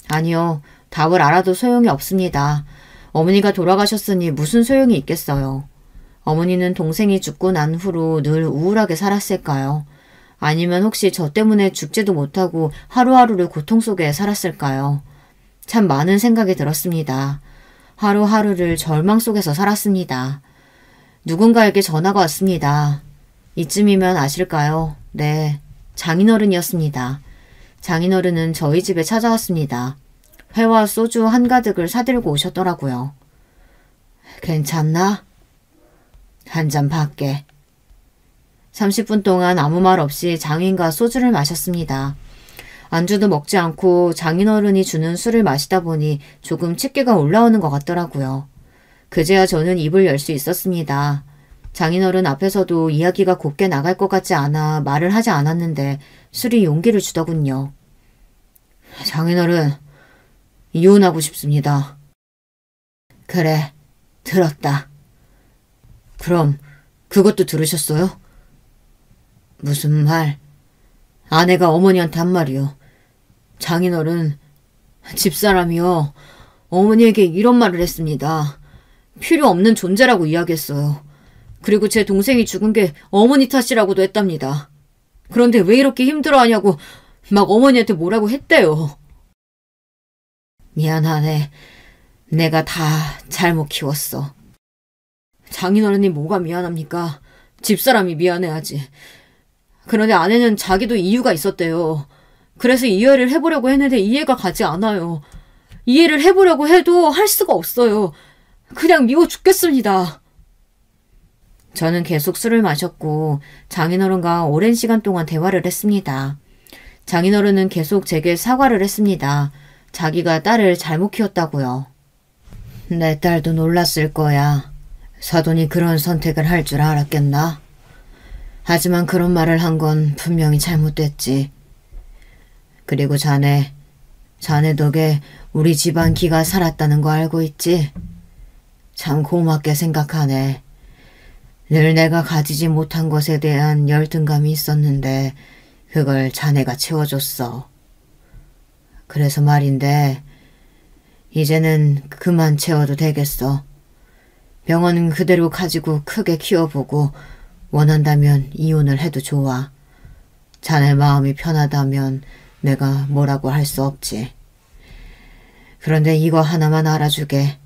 아니요. 답을 알아도 소용이 없습니다. 어머니가 돌아가셨으니 무슨 소용이 있겠어요. 어머니는 동생이 죽고 난 후로 늘 우울하게 살았을까요? 아니면 혹시 저 때문에 죽지도 못하고 하루하루를 고통 속에 살았을까요? 참 많은 생각이 들었습니다. 하루하루를 절망 속에서 살았습니다. 누군가에게 전화가 왔습니다. 이쯤이면 아실까요? 네, 장인어른이었습니다. 장인어른은 저희 집에 찾아왔습니다. 회와 소주 한가득을 사들고 오셨더라고요. 괜찮나? 한 잔 받게. 30분 동안 아무 말 없이 장인과 소주를 마셨습니다. 안주도 먹지 않고 장인어른이 주는 술을 마시다 보니 조금 취기가 올라오는 것 같더라고요. 그제야 저는 입을 열 수 있었습니다. 장인어른 앞에서도 이야기가 곱게 나갈 것 같지 않아 말을 하지 않았는데 술이 용기를 주더군요. 장인어른, 이혼하고 싶습니다. 그래, 들었다. 그럼 그것도 들으셨어요? 무슨 말? 아내가 어머니한테 한 말이요. 장인어른, 집사람이요. 어머니에게 이런 말을 했습니다. 필요 없는 존재라고 이야기했어요. 그리고 제 동생이 죽은 게 어머니 탓이라고도 했답니다. 그런데 왜 이렇게 힘들어하냐고 막 어머니한테 뭐라고 했대요. 미안하네. 내가 다 잘못 키웠어. 장인어른이 뭐가 미안합니까? 집사람이 미안해하지. 그런데 아내는 자기도 이유가 있었대요. 그래서 이해를 해보려고 했는데 이해가 가지 않아요. 이해를 해보려고 해도 할 수가 없어요. 그냥 미워 죽겠습니다. 저는 계속 술을 마셨고 장인어른과 오랜 시간 동안 대화를 했습니다. 장인어른은 계속 제게 사과를 했습니다. 자기가 딸을 잘못 키웠다고요. 내 딸도 놀랐을 거야. 사돈이 그런 선택을 할 줄 알았겠나? 하지만 그런 말을 한 건 분명히 잘못됐지. 그리고 자네 덕에 우리 집안 기가 살았다는 거 알고 있지? 참 고맙게 생각하네. 늘 내가 가지지 못한 것에 대한 열등감이 있었는데 그걸 자네가 채워줬어. 그래서 말인데 이제는 그만 채워도 되겠어. 병원은 그대로 가지고 크게 키워보고 원한다면 이혼을 해도 좋아. 자네 마음이 편하다면 내가 뭐라고 할 수 없지. 그런데 이거 하나만 알아주게.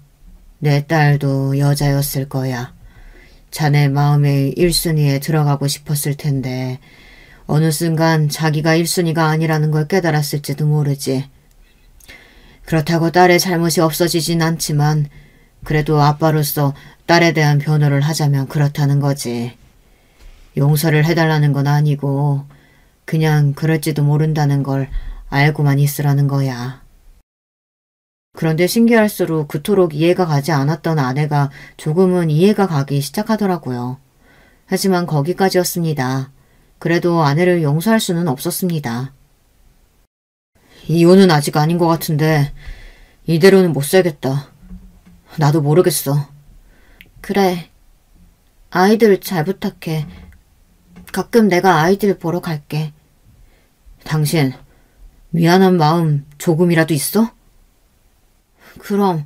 내 딸도 여자였을 거야. 자네 마음의 1순위에 들어가고 싶었을 텐데 어느 순간 자기가 1순위가 아니라는 걸 깨달았을지도 모르지. 그렇다고 딸의 잘못이 없어지진 않지만 그래도 아빠로서 딸에 대한 변호를 하자면 그렇다는 거지. 용서를 해달라는 건 아니고 그냥 그럴지도 모른다는 걸 알고만 있으라는 거야. 그런데 신기할수록 그토록 이해가 가지 않았던 아내가 조금은 이해가 가기 시작하더라고요. 하지만 거기까지였습니다. 그래도 아내를 용서할 수는 없었습니다. 이혼은 아직 아닌 것 같은데 이대로는 못 살겠다. 나도 모르겠어. 그래. 아이들 잘 부탁해. 가끔 내가 아이들 보러 갈게. 당신 미안한 마음 조금이라도 있어? 그럼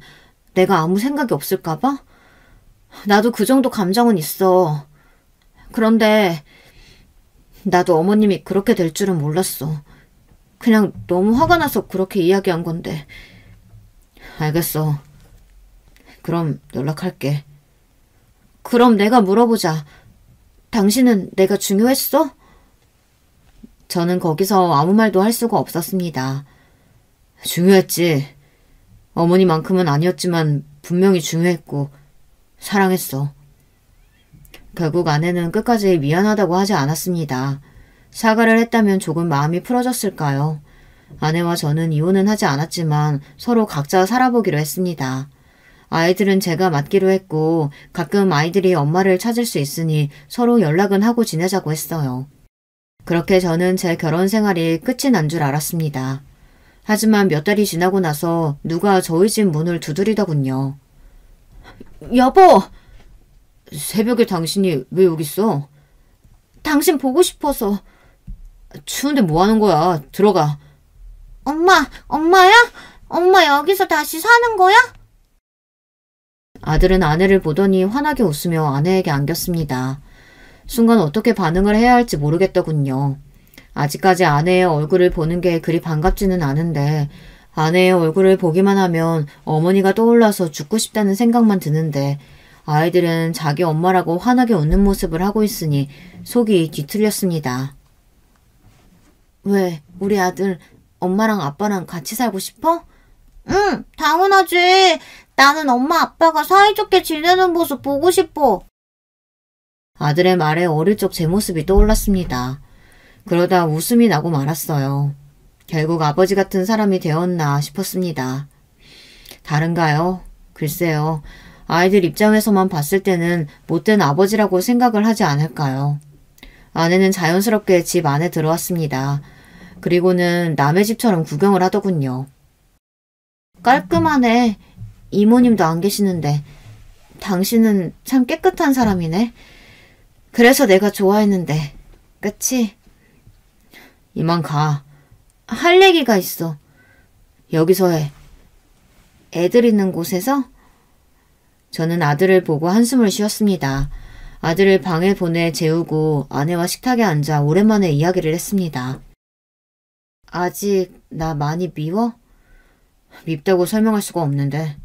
내가 아무 생각이 없을까 봐? 나도 그 정도 감정은 있어. 그런데 나도 어머님이 그렇게 될 줄은 몰랐어. 그냥 너무 화가 나서 그렇게 이야기한 건데. 알겠어. 그럼 연락할게. 그럼 내가 물어보자. 당신은 내가 중요했어? 저는 거기서 아무 말도 할 수가 없었습니다. 중요했지. 어머니만큼은 아니었지만 분명히 중요했고 사랑했어. 결국 아내는 끝까지 미안하다고 하지 않았습니다. 사과를 했다면 조금 마음이 풀어졌을까요? 아내와 저는 이혼은 하지 않았지만 서로 각자 살아보기로 했습니다. 아이들은 제가 맡기로 했고 가끔 아이들이 엄마를 찾을 수 있으니 서로 연락은 하고 지내자고 했어요. 그렇게 저는 제 결혼 생활이 끝이 난 줄 알았습니다. 하지만 몇 달이 지나고 나서 누가 저희 집 문을 두드리더군요. 여보! 새벽에 당신이 왜 여기 있어? 당신 보고 싶어서. 추운데 뭐 하는 거야? 들어가. 엄마야? 엄마 여기서 다시 사는 거야? 아들은 아내를 보더니 환하게 웃으며 아내에게 안겼습니다. 순간 어떻게 반응을 해야 할지 모르겠더군요. 아직까지 아내의 얼굴을 보는 게 그리 반갑지는 않은데 아내의 얼굴을 보기만 하면 어머니가 떠올라서 죽고 싶다는 생각만 드는데 아이들은 자기 엄마라고 환하게 웃는 모습을 하고 있으니 속이 뒤틀렸습니다. 왜 우리 아들 엄마랑 아빠랑 같이 살고 싶어? 응, 당연하지. 나는 엄마 아빠가 사이좋게 지내는 모습 보고 싶어. 아들의 말에 어릴 적 제 모습이 떠올랐습니다. 그러다 웃음이 나고 말았어요. 결국 아버지 같은 사람이 되었나 싶었습니다. 다른가요? 글쎄요. 아이들 입장에서만 봤을 때는 못된 아버지라고 생각을 하지 않을까요? 아내는 자연스럽게 집 안에 들어왔습니다. 그리고는 남의 집처럼 구경을 하더군요. 깔끔하네. 이모님도 안 계시는데. 당신은 참 깨끗한 사람이네. 그래서 내가 좋아했는데. 그치? 이만 가. 할 얘기가 있어. 여기서 해. 애들 있는 곳에서? 저는 아들을 보고 한숨을 쉬었습니다. 아들을 방에 보내 재우고 아내와 식탁에 앉아 오랜만에 이야기를 했습니다. 아직 나 많이 미워? 밉다고 설명할 수가 없는데.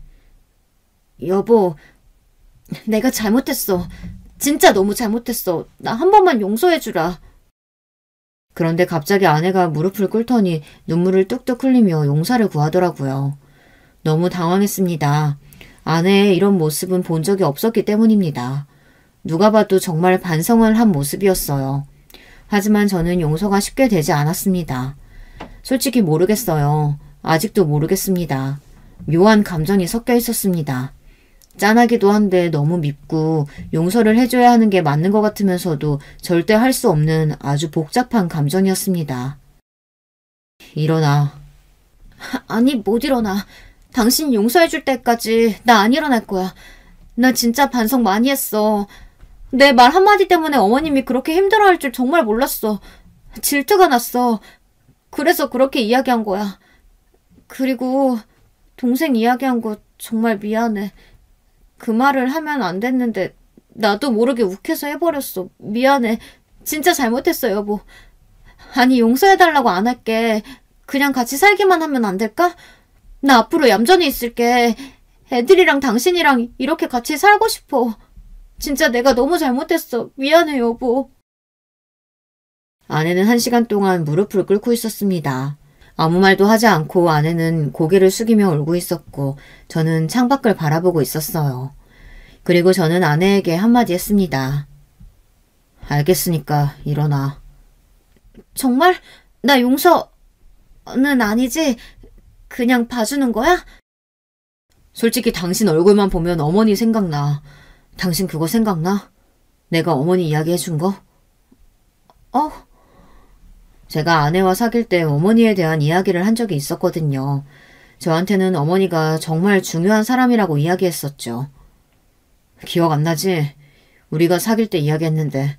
여보, 내가 잘못했어. 진짜 너무 잘못했어. 나 한 번만 용서해주라. 그런데 갑자기 아내가 무릎을 꿇더니 눈물을 뚝뚝 흘리며 용서를 구하더라고요. 너무 당황했습니다. 아내의 이런 모습은 본 적이 없었기 때문입니다. 누가 봐도 정말 반성을 한 모습이었어요. 하지만 저는 용서가 쉽게 되지 않았습니다. 솔직히 모르겠어요. 아직도 모르겠습니다. 묘한 감정이 섞여 있었습니다. 짠하기도 한데 너무 밉고 용서를 해줘야 하는 게 맞는 것 같으면서도 절대 할 수 없는 아주 복잡한 감정이었습니다. 일어나. 아니 못 일어나. 당신 용서해줄 때까지 나 안 일어날 거야. 나 진짜 반성 많이 했어. 내 말 한마디 때문에 어머님이 그렇게 힘들어할 줄 정말 몰랐어. 질투가 났어. 그래서 그렇게 이야기한 거야. 그리고 동생 이야기한 거 정말 미안해. 그 말을 하면 안 됐는데 나도 모르게 욱해서 해버렸어. 미안해. 진짜 잘못했어 여보. 아니 용서해달라고 안 할게. 그냥 같이 살기만 하면 안 될까? 나 앞으로 얌전히 있을게. 애들이랑 당신이랑 이렇게 같이 살고 싶어. 진짜 내가 너무 잘못했어. 미안해 여보. 아내는 1시간 동안 무릎을 꿇고 있었습니다. 아무 말도 하지 않고 아내는 고개를 숙이며 울고 있었고 저는 창밖을 바라보고 있었어요. 그리고 저는 아내에게 한마디 했습니다. 알겠으니까 일어나. 정말? 나 용서는 아니지? 그냥 봐주는 거야? 솔직히 당신 얼굴만 보면 어머니 생각나. 당신 그거 생각나? 내가 어머니 이야기 해준 거? 제가 아내와 사귈 때 어머니에 대한 이야기를 한 적이 있었거든요. 저한테는 어머니가 정말 중요한 사람이라고 이야기했었죠. 기억 안 나지? 우리가 사귈 때 이야기했는데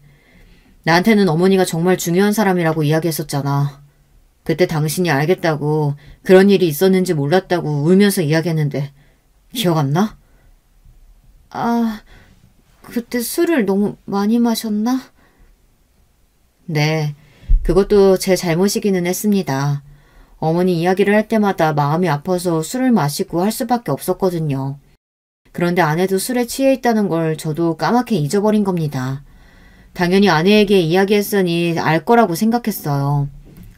나한테는 어머니가 정말 중요한 사람이라고 이야기했었잖아. 그때 당신이 알겠다고 그런 일이 있었는지 몰랐다고 울면서 이야기했는데 기억 안 나? 그때 술을 너무 많이 마셨나? 네, 그것도 제 잘못이기는 했습니다. 어머니 이야기를 할 때마다 마음이 아파서 술을 마시고 할 수밖에 없었거든요. 그런데 아내도 술에 취해 있다는 걸 저도 까맣게 잊어버린 겁니다. 당연히 아내에게 이야기했으니 알 거라고 생각했어요.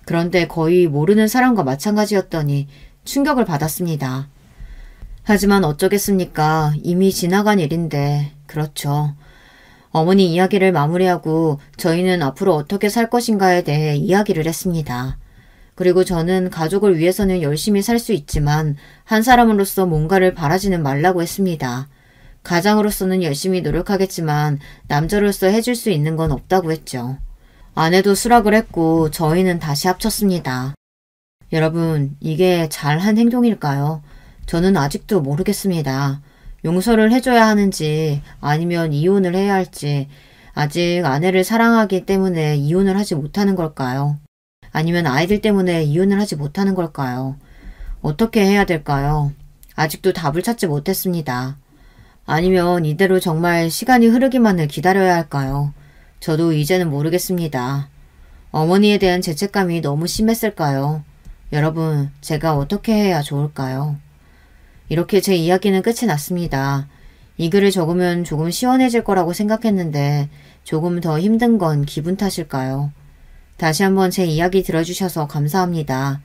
그런데 거의 모르는 사람과 마찬가지였더니 충격을 받았습니다. 하지만 어쩌겠습니까? 이미 지나간 일인데, 그렇죠. 어머니 이야기를 마무리하고 저희는 앞으로 어떻게 살 것인가에 대해 이야기를 했습니다. 그리고 저는 가족을 위해서는 열심히 살 수 있지만 한 사람으로서 뭔가를 바라지는 말라고 했습니다. 가장으로서는 열심히 노력하겠지만 남자로서 해줄 수 있는 건 없다고 했죠. 아내도 수락을 했고 저희는 다시 합쳤습니다. 여러분, 이게 잘한 행동일까요? 저는 아직도 모르겠습니다. 용서를 해줘야 하는지 아니면 이혼을 해야 할지, 아직 아내를 사랑하기 때문에 이혼을 하지 못하는 걸까요? 아니면 아이들 때문에 이혼을 하지 못하는 걸까요? 어떻게 해야 될까요? 아직도 답을 찾지 못했습니다. 아니면 이대로 정말 시간이 흐르기만을 기다려야 할까요? 저도 이제는 모르겠습니다. 어머니에 대한 죄책감이 너무 심했을까요? 여러분, 제가 어떻게 해야 좋을까요? 이렇게 제 이야기는 끝이 났습니다. 이 글을 적으면 조금 시원해질 거라고 생각했는데 조금 더 힘든 건 기분 탓일까요? 다시 한번 제 이야기 들어주셔서 감사합니다.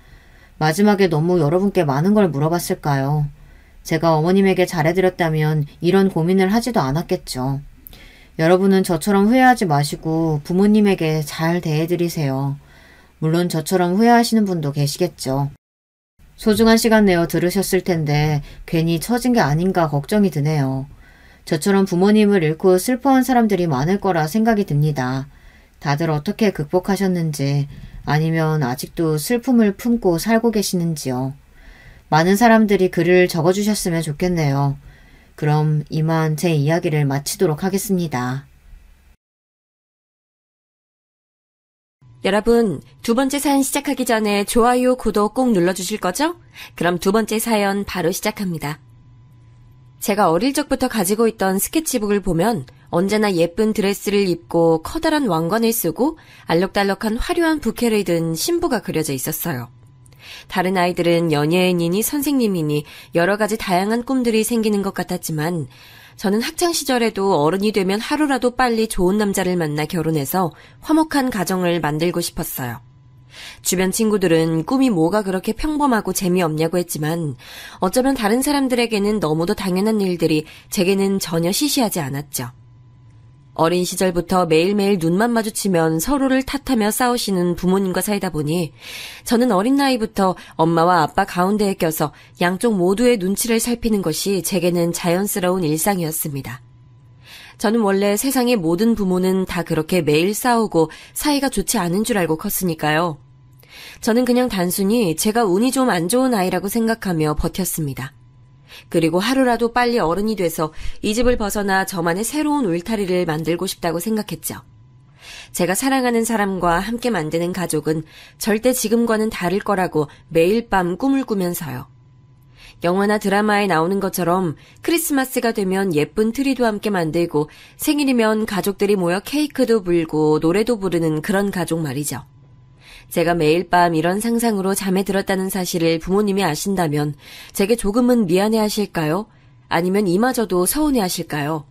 마지막에 너무 여러분께 많은 걸 물어봤을까요? 제가 어머님에게 잘해드렸다면 이런 고민을 하지도 않았겠죠. 여러분은 저처럼 후회하지 마시고 부모님에게 잘 대해드리세요. 물론 저처럼 후회하시는 분도 계시겠죠. 소중한 시간 내어 들으셨을 텐데 괜히 처진 게 아닌가 걱정이 드네요. 저처럼 부모님을 잃고 슬퍼한 사람들이 많을 거라 생각이 듭니다. 다들 어떻게 극복하셨는지, 아니면 아직도 슬픔을 품고 살고 계시는지요. 많은 사람들이 글을 적어주셨으면 좋겠네요. 그럼 이만 제 이야기를 마치도록 하겠습니다.
여러분, 두 번째 사연 시작하기 전에 좋아요, 구독 꼭 눌러주실 거죠? 그럼 두 번째 사연 바로 시작합니다. 제가 어릴 적부터 가지고 있던 스케치북을 보면 언제나 예쁜 드레스를 입고 커다란 왕관을 쓰고 알록달록한 화려한 부케를 든 신부가 그려져 있었어요. 다른 아이들은 연예인이니 선생님이니 여러 가지 다양한 꿈들이 생기는 것 같았지만 저는 학창시절에도 어른이 되면 하루라도 빨리 좋은 남자를 만나 결혼해서 화목한 가정을 만들고 싶었어요. 주변 친구들은 꿈이 뭐가 그렇게 평범하고 재미없냐고 했지만 어쩌면 다른 사람들에게는 너무도 당연한 일들이 제게는 전혀 시시하지 않았죠. 어린 시절부터 매일매일 눈만 마주치면 서로를 탓하며 싸우시는 부모님과 살다 보니 저는 어린 나이부터 엄마와 아빠 가운데에 껴서 양쪽 모두의 눈치를 살피는 것이 제게는 자연스러운 일상이었습니다. 저는 원래 세상의 모든 부모는 다 그렇게 매일 싸우고 사이가 좋지 않은 줄 알고 컸으니까요. 저는 그냥 단순히 제가 운이 좀 안 좋은 아이라고 생각하며 버텼습니다. 그리고 하루라도 빨리 어른이 돼서 이 집을 벗어나 저만의 새로운 울타리를 만들고 싶다고 생각했죠. 제가 사랑하는 사람과 함께 만드는 가족은 절대 지금과는 다를 거라고 매일 밤 꿈을 꾸면서요. 영화나 드라마에 나오는 것처럼 크리스마스가 되면 예쁜 트리도 함께 만들고 생일이면 가족들이 모여 케이크도 불고 노래도 부르는 그런 가족 말이죠. 제가 매일 밤 이런 상상으로 잠에 들었다는 사실을 부모님이 아신다면 제게 조금은 미안해하실까요? 아니면 이마저도 서운해하실까요?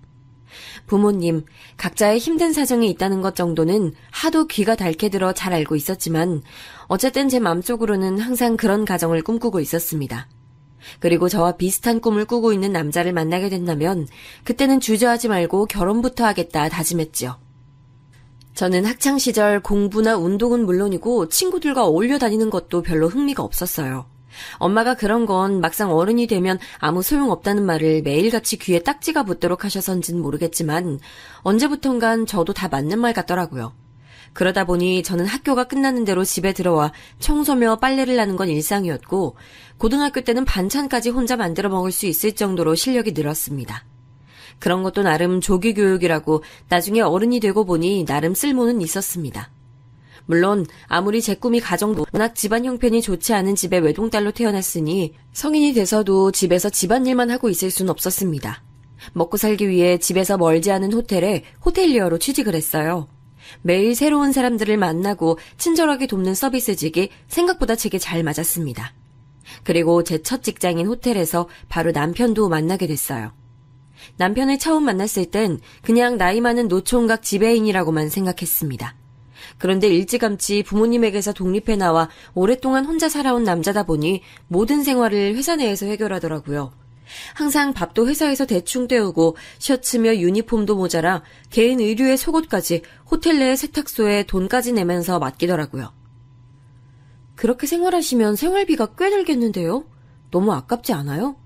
부모님, 각자의 힘든 사정이 있다는 것 정도는 하도 귀가 닳게 들어 잘 알고 있었지만 어쨌든 제 마음속으로는 항상 그런 가정을 꿈꾸고 있었습니다. 그리고 저와 비슷한 꿈을 꾸고 있는 남자를 만나게 된다면 그때는 주저하지 말고 결혼부터 하겠다 다짐했죠. 저는 학창시절 공부나 운동은 물론이고 친구들과 어울려 다니는 것도 별로 흥미가 없었어요. 엄마가 그런 건 막상 어른이 되면 아무 소용없다는 말을 매일같이 귀에 딱지가 붙도록 하셔서인지는 모르겠지만 언제부턴간 저도 다 맞는 말 같더라고요. 그러다 보니 저는 학교가 끝나는 대로 집에 들어와 청소며 빨래를 하는 건 일상이었고 고등학교 때는 반찬까지 혼자 만들어 먹을 수 있을 정도로 실력이 늘었습니다. 그런 것도 나름 조기 교육이라고 나중에 어른이 되고 보니 나름 쓸모는 있었습니다. 물론 아무리 제 꿈이 가정도 워낙 집안 형편이 좋지 않은 집에 외동딸로 태어났으니 성인이 돼서도 집에서 집안일만 하고 있을 순 없었습니다. 먹고 살기 위해 집에서 멀지 않은 호텔에 호텔리어로 취직을 했어요. 매일 새로운 사람들을 만나고 친절하게 돕는 서비스직이 생각보다 제게 잘 맞았습니다. 그리고 제 첫 직장인 호텔에서 바로 남편도 만나게 됐어요. 남편을 처음 만났을 땐 그냥 나이 많은 노총각 지배인이라고만 생각했습니다. 그런데 일찌감치 부모님에게서 독립해 나와 오랫동안 혼자 살아온 남자다 보니 모든 생활을 회사 내에서 해결하더라고요. 항상 밥도 회사에서 대충 때우고 셔츠며 유니폼도 모자라 개인 의류에 속옷까지 호텔 내 세탁소에 돈까지 내면서 맡기더라고요. 그렇게 생활하시면 생활비가 꽤 들겠는데요? 너무 아깝지 않아요?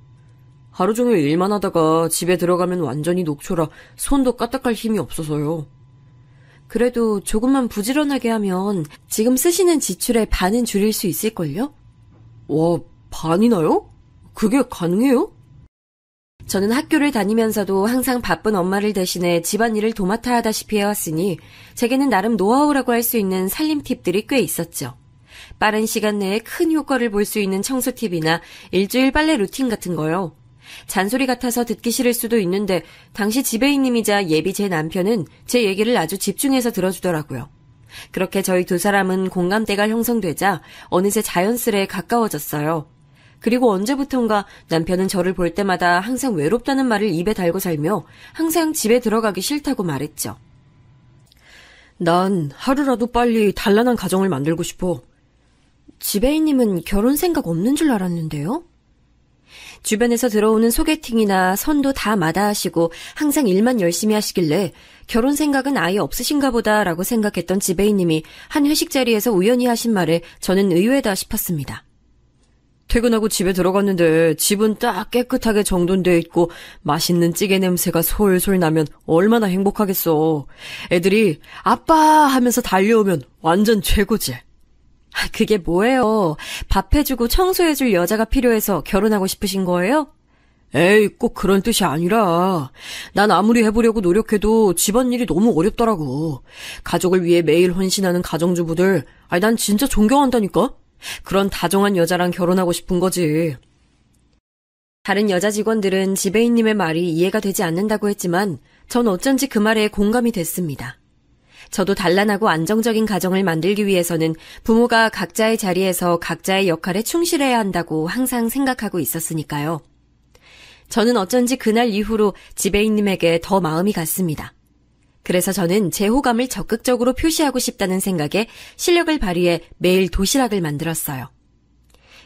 하루 종일 일만 하다가 집에 들어가면 완전히 녹초라 손도 까딱할 힘이 없어서요. 그래도 조금만 부지런하게 하면 지금 쓰시는 지출의 반은 줄일 수 있을걸요? 와, 반이나요? 그게 가능해요? 저는 학교를 다니면서도 항상 바쁜 엄마를 대신해 집안일을 도맡아 하다시피 해왔으니 제게는 나름 노하우라고 할 수 있는 살림 팁들이 꽤 있었죠. 빠른 시간 내에 큰 효과를 볼 수 있는 청소 팁이나 일주일 빨래 루틴 같은 거요. 잔소리 같아서 듣기 싫을 수도 있는데 당시 지배인님이자 예비 제 남편은 제 얘기를 아주 집중해서 들어주더라고요. 그렇게 저희 두 사람은 공감대가 형성되자 어느새 자연스레 가까워졌어요. 그리고 언제부턴가 남편은 저를 볼 때마다 항상 외롭다는 말을 입에 달고 살며 항상 집에 들어가기 싫다고 말했죠. 난 하루라도 빨리 단란한 가정을 만들고 싶어. 지배인님은 결혼 생각 없는 줄 알았는데요? 주변에서 들어오는 소개팅이나 선도 다 마다하시고 항상 일만 열심히 하시길래 결혼 생각은 아예 없으신가 보다라고 생각했던 지배인님이 한 회식 자리에서 우연히 하신 말에 저는 의외다 싶었습니다. 퇴근하고 집에 들어갔는데 집은 딱 깨끗하게 정돈되어 있고 맛있는 찌개 냄새가 솔솔 나면 얼마나 행복하겠어. 애들이 아빠 하면서 달려오면 완전 최고지. 그게 뭐예요? 밥 해주고 청소해줄 여자가 필요해서 결혼하고 싶으신 거예요? 에이, 꼭 그런 뜻이 아니라 난 아무리 해보려고 노력해도 집안일이 너무 어렵더라고. 가족을 위해 매일 헌신하는 가정주부들, 난 진짜 존경한다니까? 그런 다정한 여자랑 결혼하고 싶은 거지. 다른 여자 직원들은 지배인님의 말이 이해가 되지 않는다고 했지만 전 어쩐지 그 말에 공감이 됐습니다. 저도 단란하고 안정적인 가정을 만들기 위해서는 부모가 각자의 자리에서 각자의 역할에 충실해야 한다고 항상 생각하고 있었으니까요. 저는 어쩐지 그날 이후로 지배인님에게 더 마음이 갔습니다. 그래서 저는 제 호감을 적극적으로 표시하고 싶다는 생각에 실력을 발휘해 매일 도시락을 만들었어요.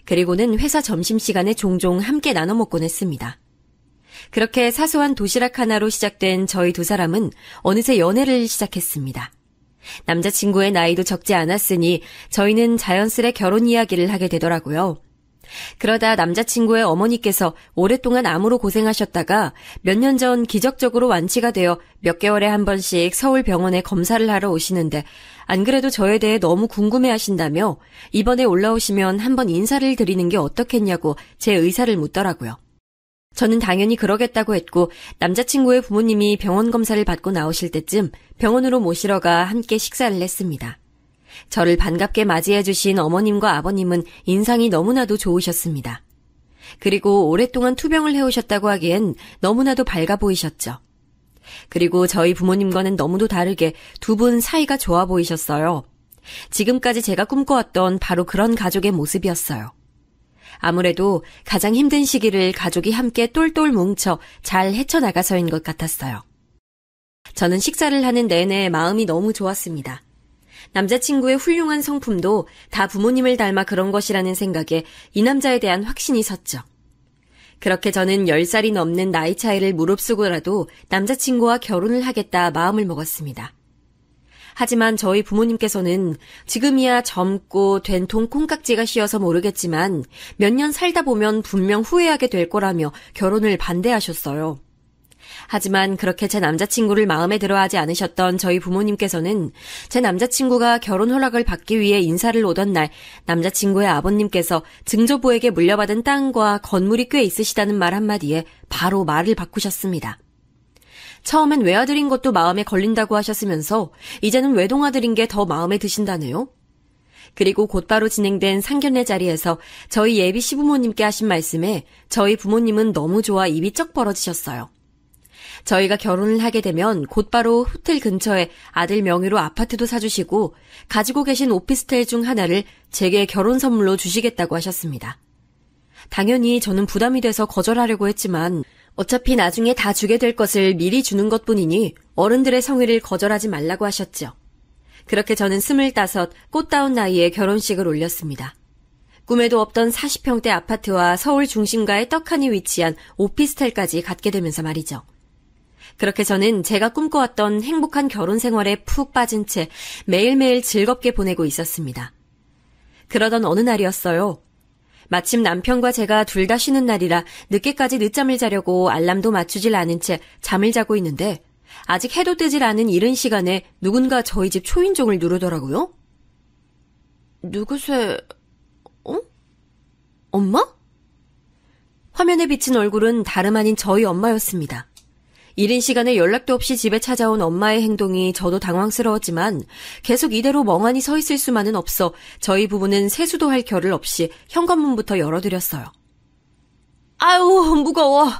그리고는 회사 점심시간에 종종 함께 나눠 먹곤 했습니다. 그렇게 사소한 도시락 하나로 시작된 저희 두 사람은 어느새 연애를 시작했습니다. 남자친구의 나이도 적지 않았으니 저희는 자연스레 결혼 이야기를 하게 되더라고요. 그러다 남자친구의 어머니께서 오랫동안 암으로 고생하셨다가 몇 년 전 기적적으로 완치가 되어 몇 개월에 한 번씩 서울 병원에 검사를 하러 오시는데 안 그래도 저에 대해 너무 궁금해하신다며 이번에 올라오시면 한번 인사를 드리는 게 어떻겠냐고 제 의사를 묻더라고요. 저는 당연히 그러겠다고 했고 남자친구의 부모님이 병원 검사를 받고 나오실 때쯤 병원으로 모시러 가 함께 식사를 했습니다. 저를 반갑게 맞이해 주신 어머님과 아버님은 인상이 너무나도 좋으셨습니다. 그리고 오랫동안 투병을 해오셨다고 하기엔 너무나도 밝아 보이셨죠. 그리고 저희 부모님과는 너무도 다르게 두 분 사이가 좋아 보이셨어요. 지금까지 제가 꿈꿔왔던 바로 그런 가족의 모습이었어요. 아무래도 가장 힘든 시기를 가족이 함께 똘똘 뭉쳐 잘 헤쳐나가서인 것 같았어요. 저는 식사를 하는 내내 마음이 너무 좋았습니다. 남자친구의 훌륭한 성품도 다 부모님을 닮아 그런 것이라는 생각에 이 남자에 대한 확신이 섰죠. 그렇게 저는 10살이 넘는 나이 차이를 무릅쓰고라도 남자친구와 결혼을 하겠다 마음을 먹었습니다. 하지만 저희 부모님께서는 지금이야 젊고 된통 콩깍지가 씌어서 모르겠지만 몇 년 살다 보면 분명 후회하게 될 거라며 결혼을 반대하셨어요. 하지만 그렇게 제 남자친구를 마음에 들어하지 않으셨던 저희 부모님께서는 제 남자친구가 결혼 허락을 받기 위해 인사를 오던 날 남자친구의 아버님께서 증조부에게 물려받은 땅과 건물이 꽤 있으시다는 말 한마디에 바로 말을 바꾸셨습니다. 처음엔 외아들인 것도 마음에 걸린다고 하셨으면서 이제는 외동아들인 게 더 마음에 드신다네요. 그리고 곧바로 진행된 상견례 자리에서 저희 예비 시부모님께 하신 말씀에 저희 부모님은 너무 좋아 입이 쩍 벌어지셨어요. 저희가 결혼을 하게 되면 곧바로 호텔 근처에 아들 명의로 아파트도 사주시고 가지고 계신 오피스텔 중 하나를 제게 결혼 선물로 주시겠다고 하셨습니다. 당연히 저는 부담이 돼서 거절하려고 했지만 어차피 나중에 다 주게 될 것을 미리 주는 것뿐이니 어른들의 성의를 거절하지 말라고 하셨죠. 그렇게 저는 25, 꽃다운 나이에 결혼식을 올렸습니다. 꿈에도 없던 40평대 아파트와 서울 중심가에 떡하니 위치한 오피스텔까지 갖게 되면서 말이죠. 그렇게 저는 제가 꿈꿔왔던 행복한 결혼 생활에 푹 빠진 채 매일매일 즐겁게 보내고 있었습니다. 그러던 어느 날이었어요. 마침 남편과 제가 둘 다 쉬는 날이라 늦게까지 늦잠을 자려고 알람도 맞추질 않은 채 잠을 자고 있는데 아직 해도 뜨질 않은 이른 시간에 누군가 저희 집 초인종을 누르더라고요. 누구세... 엄마? 화면에 비친 얼굴은 다름 아닌 저희 엄마였습니다. 이른 시간에 연락도 없이 집에 찾아온 엄마의 행동이 저도 당황스러웠지만 계속 이대로 멍하니 서 있을 수만은 없어 저희 부부는 세수도 할 겨를 없이 현관문부터 열어드렸어요. 아유, 무거워.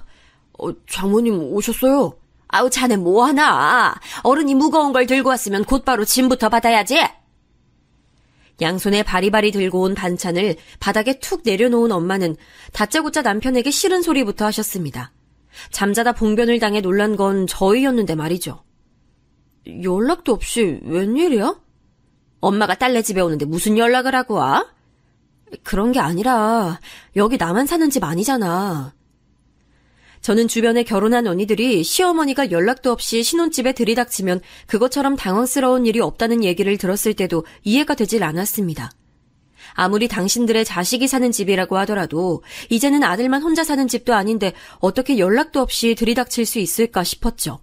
장모님 오셨어요? 아우, 자네 뭐하나? 어른이 무거운 걸 들고 왔으면 곧바로 짐부터 받아야지. 양손에 바리바리 들고 온 반찬을 바닥에 툭 내려놓은 엄마는 다짜고짜 남편에게 싫은 소리부터 하셨습니다. 잠자다 봉변을 당해 놀란 건 저희였는데 말이죠. 연락도 없이 웬일이야? 엄마가 딸네 집에 오는데 무슨 연락을 하고 와? 그런 게 아니라 여기 나만 사는 집 아니잖아. 저는 주변에 결혼한 언니들이 시어머니가 연락도 없이 신혼집에 들이닥치면 그것처럼 당황스러운 일이 없다는 얘기를 들었을 때도 이해가 되질 않았습니다. 아무리 당신들의 자식이 사는 집이라고 하더라도 이제는 아들만 혼자 사는 집도 아닌데 어떻게 연락도 없이 들이닥칠 수 있을까 싶었죠.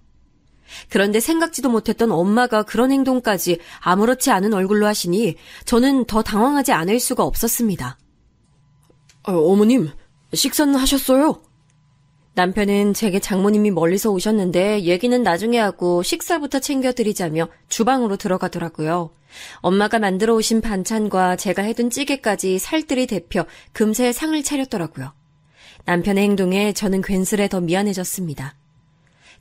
그런데 생각지도 못했던 엄마가 그런 행동까지 아무렇지 않은 얼굴로 하시니 저는 더 당황하지 않을 수가 없었습니다. 어머님, 식사는 하셨어요? 남편은 제게 장모님이 멀리서 오셨는데 얘기는 나중에 하고 식사부터 챙겨드리자며 주방으로 들어가더라고요. 엄마가 만들어 오신 반찬과 제가 해둔 찌개까지 살뜰히 데펴 금세 상을 차렸더라고요. 남편의 행동에 저는 괜스레 더 미안해졌습니다.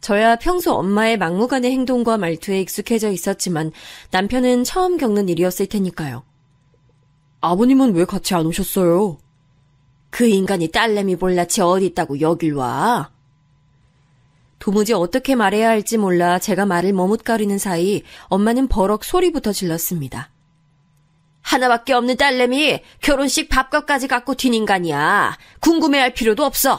저야 평소 엄마의 막무가내 행동과 말투에 익숙해져 있었지만 남편은 처음 겪는 일이었을 테니까요. 아버님은 왜 같이 안 오셨어요? 그 인간이 딸내미 볼낯이 어디 있다고 여길 와? 도무지 어떻게 말해야 할지 몰라 제가 말을 머뭇거리는 사이 엄마는 버럭 소리부터 질렀습니다. 하나밖에 없는 딸내미 결혼식 밥값까지 갖고 튄 인간이야. 궁금해할 필요도 없어.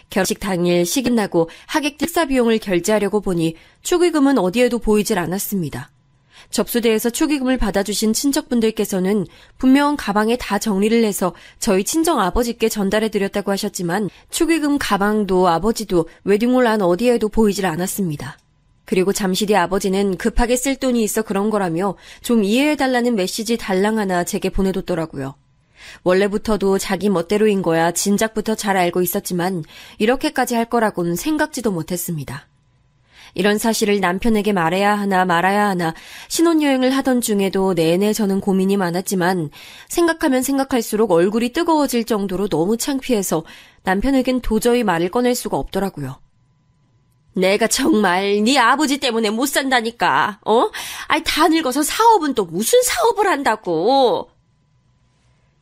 결혼식 당일 식이 나고 하객 식사 비용을 결제하려고 보니 축의금은 어디에도 보이질 않았습니다. 접수대에서 축의금을 받아주신 친척분들께서는 분명 가방에 다 정리를 해서 저희 친정 아버지께 전달해드렸다고 하셨지만 축의금 가방도 아버지도 웨딩홀 안 어디에도 보이질 않았습니다. 그리고 잠시 뒤 아버지는 급하게 쓸 돈이 있어 그런 거라며 좀 이해해달라는 메시지 달랑 하나 제게 보내뒀더라고요. 원래부터도 자기 멋대로인 거야 진작부터 잘 알고 있었지만 이렇게까지 할 거라고는 생각지도 못했습니다. 이런 사실을 남편에게 말해야 하나 말아야 하나 신혼여행을 하던 중에도 내내 저는 고민이 많았지만 생각하면 생각할수록 얼굴이 뜨거워질 정도로 너무 창피해서 남편에겐 도저히 말을 꺼낼 수가 없더라고요. 내가 정말 네 아버지 때문에 못 산다니까. 아이 다 늙어서 사업은 또 무슨 사업을 한다고.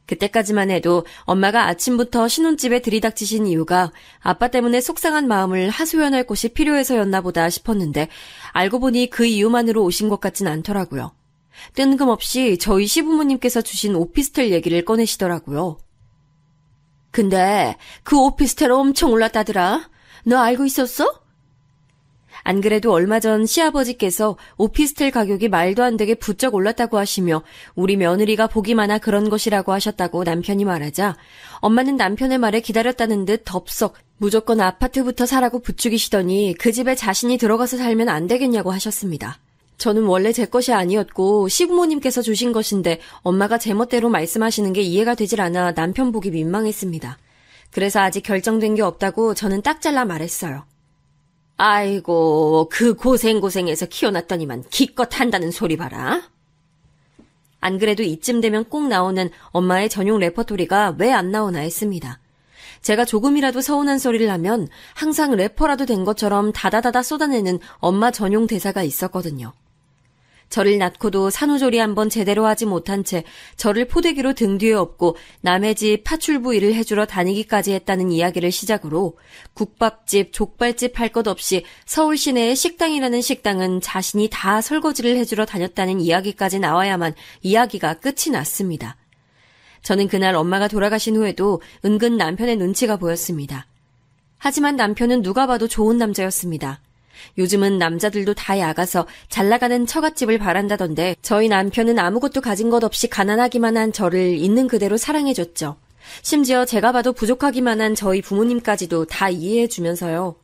그때까지만 해도 엄마가 아침부터 신혼집에 들이닥치신 이유가 아빠 때문에 속상한 마음을 하소연할 곳이 필요해서였나 보다 싶었는데 알고 보니 그 이유만으로 오신 것 같진 않더라고요. 뜬금없이 저희 시부모님께서 주신 오피스텔 얘기를 꺼내시더라고요. 근데 그 오피스텔 엄청 올랐다더라. 너 알고 있었어? 안 그래도 얼마 전 시아버지께서 오피스텔 가격이 말도 안 되게 부쩍 올랐다고 하시며 우리 며느리가 복이 많아 그런 것이라고 하셨다고 남편이 말하자 엄마는 남편의 말에 기다렸다는 듯 덥석 무조건 아파트부터 사라고 부추기시더니 그 집에 자신이 들어가서 살면 안 되겠냐고 하셨습니다. 저는 원래 제 것이 아니었고 시부모님께서 주신 것인데 엄마가 제 멋대로 말씀하시는 게 이해가 되질 않아 남편 보기 민망했습니다. 그래서 아직 결정된 게 없다고 저는 딱 잘라 말했어요. 아이고, 그 고생해서 키워놨더니만 기껏 한다는 소리 봐라. 안 그래도 이쯤 되면 꼭 나오는 엄마의 전용 레퍼토리가 왜 안 나오나 했습니다. 제가 조금이라도 서운한 소리를 하면 항상 래퍼라도 된 것처럼 다다다다 쏟아내는 엄마 전용 대사가 있었거든요. 저를 낳고도 산후조리 한번 제대로 하지 못한 채 저를 포대기로 등 뒤에 업고 남의 집 파출부 일을 해주러 다니기까지 했다는 이야기를 시작으로 국밥집, 족발집 할 것 없이 서울 시내의 식당이라는 식당은 자신이 다 설거지를 해주러 다녔다는 이야기까지 나와야만 이야기가 끝이 났습니다. 저는 그날 엄마가 돌아가신 후에도 은근 남편의 눈치가 보였습니다. 하지만 남편은 누가 봐도 좋은 남자였습니다. 요즘은 남자들도 다 야가서 잘나가는 처갓집을 바란다던데 저희 남편은 아무것도 가진 것 없이 가난하기만 한 저를 있는 그대로 사랑해줬죠. 심지어 제가 봐도 부족하기만 한 저희 부모님까지도 다 이해해주면서요.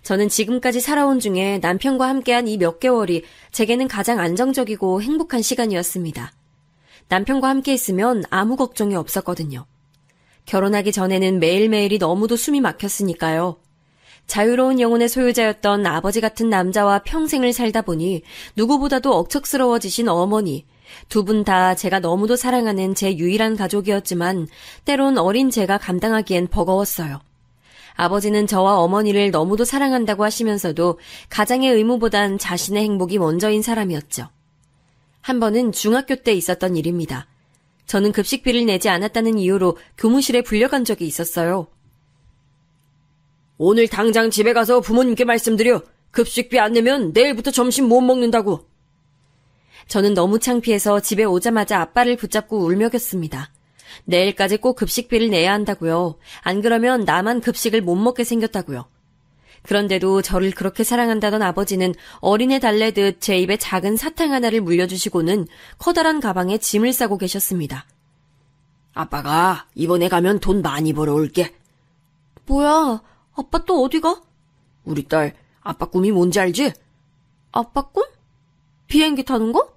저는 지금까지 살아온 중에 남편과 함께한 이 몇 개월이 제게는 가장 안정적이고 행복한 시간이었습니다. 남편과 함께 있으면 아무 걱정이 없었거든요. 결혼하기 전에는 매일매일이 너무도 숨이 막혔으니까요. 자유로운 영혼의 소유자였던 아버지 같은 남자와 평생을 살다 보니 누구보다도 억척스러워지신 어머니, 두 분 다 제가 너무도 사랑하는 제 유일한 가족이었지만 때론 어린 제가 감당하기엔 버거웠어요. 아버지는 저와 어머니를 너무도 사랑한다고 하시면서도 가장의 의무보단 자신의 행복이 먼저인 사람이었죠. 한 번은 중학교 때 있었던 일입니다. 저는 급식비를 내지 않았다는 이유로 교무실에 불려간 적이 있었어요. 오늘 당장 집에 가서 부모님께 말씀드려. 급식비 안 내면 내일부터 점심 못 먹는다고. 저는 너무 창피해서 집에 오자마자 아빠를 붙잡고 울먹였습니다. 내일까지 꼭 급식비를 내야 한다고요. 안 그러면 나만 급식을 못 먹게 생겼다고요. 그런데도 저를 그렇게 사랑한다던 아버지는 어린애 달래듯 제 입에 작은 사탕 하나를 물려주시고는 커다란 가방에 짐을 싸고 계셨습니다. 아빠가 이번에 가면 돈 많이 벌어올게. 뭐야? 아빠 또 어디가? 우리 딸 아빠 꿈이 뭔지 알지? 아빠 꿈? 비행기 타는 거?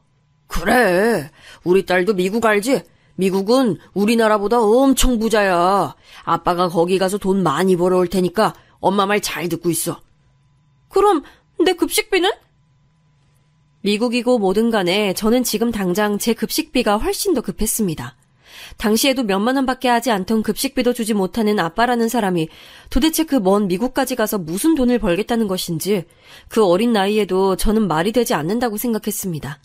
그래. 우리 딸도 미국 알지? 미국은 우리나라보다 엄청 부자야. 아빠가 거기 가서 돈 많이 벌어올 테니까 엄마 말 잘 듣고 있어. 그럼 내 급식비는? 미국이고 뭐든 간에 저는 지금 당장 제 급식비가 훨씬 더 급했습니다. 당시에도 몇만 원밖에 하지 않던 급식비도 주지 못하는 아빠라는 사람이 도대체 그 먼 미국까지 가서 무슨 돈을 벌겠다는 것인지 그 어린 나이에도 저는 말이 되지 않는다고 생각했습니다.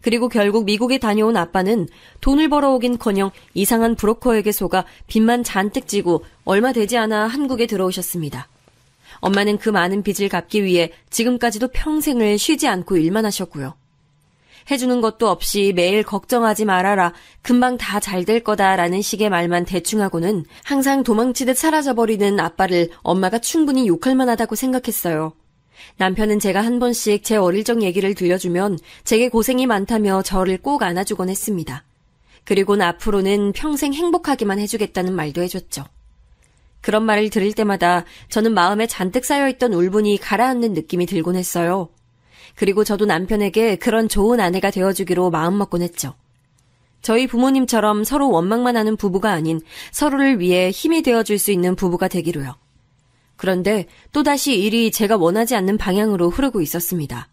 그리고 결국 미국에 다녀온 아빠는 돈을 벌어오긴커녕 이상한 브로커에게 속아 빚만 잔뜩 지고 얼마 되지 않아 한국에 들어오셨습니다. 엄마는 그 많은 빚을 갚기 위해 지금까지도 평생을 쉬지 않고 일만 하셨고요. 해주는 것도 없이 매일 걱정하지 말아라, 금방 다 잘 될 거다라는 식의 말만 대충 하고는 항상 도망치듯 사라져버리는 아빠를 엄마가 충분히 욕할 만하다고 생각했어요. 남편은 제가 한 번씩 제 어릴 적 얘기를 들려주면 제게 고생이 많다며 저를 꼭 안아주곤 했습니다. 그리고는 앞으로는 평생 행복하기만 해주겠다는 말도 해줬죠. 그런 말을 들을 때마다 저는 마음에 잔뜩 쌓여있던 울분이 가라앉는 느낌이 들곤 했어요. 그리고 저도 남편에게 그런 좋은 아내가 되어주기로 마음먹곤 했죠. 저희 부모님처럼 서로 원망만 하는 부부가 아닌 서로를 위해 힘이 되어줄 수 있는 부부가 되기로요. 그런데 또다시 일이 제가 원하지 않는 방향으로 흐르고 있었습니다.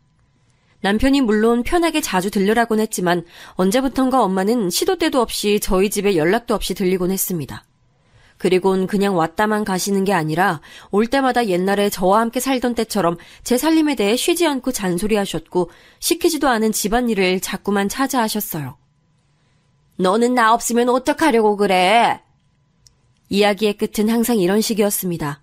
남편이 물론 편하게 자주 들르라곤 했지만 언제부턴가 엄마는 시도 때도 없이 저희 집에 연락도 없이 들리곤 했습니다. 그리곤 그냥 왔다만 가시는 게 아니라 올 때마다 옛날에 저와 함께 살던 때처럼 제 살림에 대해 쉬지 않고 잔소리하셨고 시키지도 않은 집안일을 자꾸만 차지하셨어요. 너는 나 없으면 어떡하려고 그래? 이야기의 끝은 항상 이런 식이었습니다.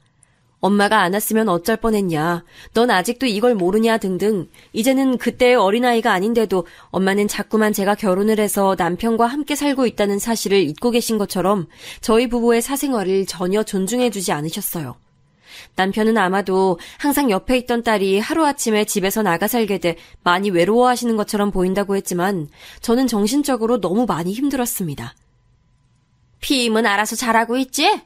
엄마가 안 왔으면 어쩔 뻔했냐, 넌 아직도 이걸 모르냐 등등. 이제는 그때의 어린아이가 아닌데도 엄마는 자꾸만 제가 결혼을 해서 남편과 함께 살고 있다는 사실을 잊고 계신 것처럼 저희 부부의 사생활을 전혀 존중해주지 않으셨어요. 남편은 아마도 항상 옆에 있던 딸이 하루아침에 집에서 나가 살게 돼 많이 외로워하시는 것처럼 보인다고 했지만 저는 정신적으로 너무 많이 힘들었습니다. 피임은 알아서 잘하고 있지?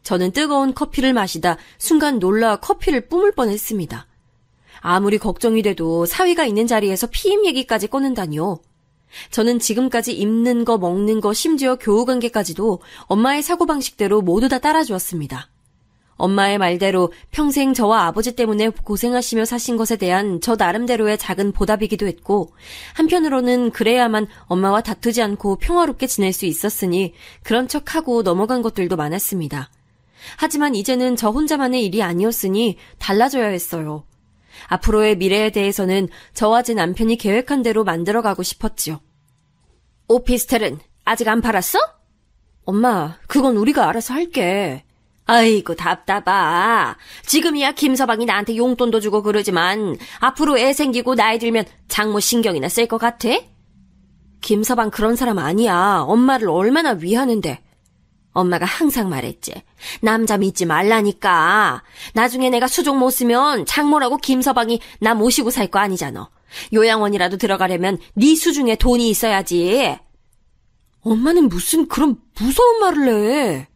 저는 뜨거운 커피를 마시다 순간 놀라 커피를 뿜을 뻔했습니다. 아무리 걱정이 돼도 사위가 있는 자리에서 피임 얘기까지 꺼낸다니요. 저는 지금까지 입는 거, 먹는 거, 심지어 교우관계까지도 엄마의 사고방식대로 모두 다 따라주었습니다. 엄마의 말대로 평생 저와 아버지 때문에 고생하시며 사신 것에 대한 저 나름대로의 작은 보답이기도 했고, 한편으로는 그래야만 엄마와 다투지 않고 평화롭게 지낼 수 있었으니 그런 척하고 넘어간 것들도 많았습니다. 하지만 이제는 저 혼자만의 일이 아니었으니 달라져야 했어요. 앞으로의 미래에 대해서는 저와 제 남편이 계획한 대로 만들어가고 싶었지요. 오피스텔은 아직 안 팔았어? 엄마, 그건 우리가 알아서 할게. 아이고 답답하. 지금이야 김서방이 나한테 용돈도 주고 그러지만 앞으로 애 생기고 나이 들면 장모 신경이나 쓸 것 같아? 김서방 그런 사람 아니야. 엄마를 얼마나 위하는데. 엄마가 항상 말했지. 남자 믿지 말라니까. 나중에 내가 수종 못 쓰면 장모라고 김서방이 나 모시고 살 거 아니잖아. 요양원이라도 들어가려면 네 수중에 돈이 있어야지. 엄마는 무슨 그런 무서운 말을 해.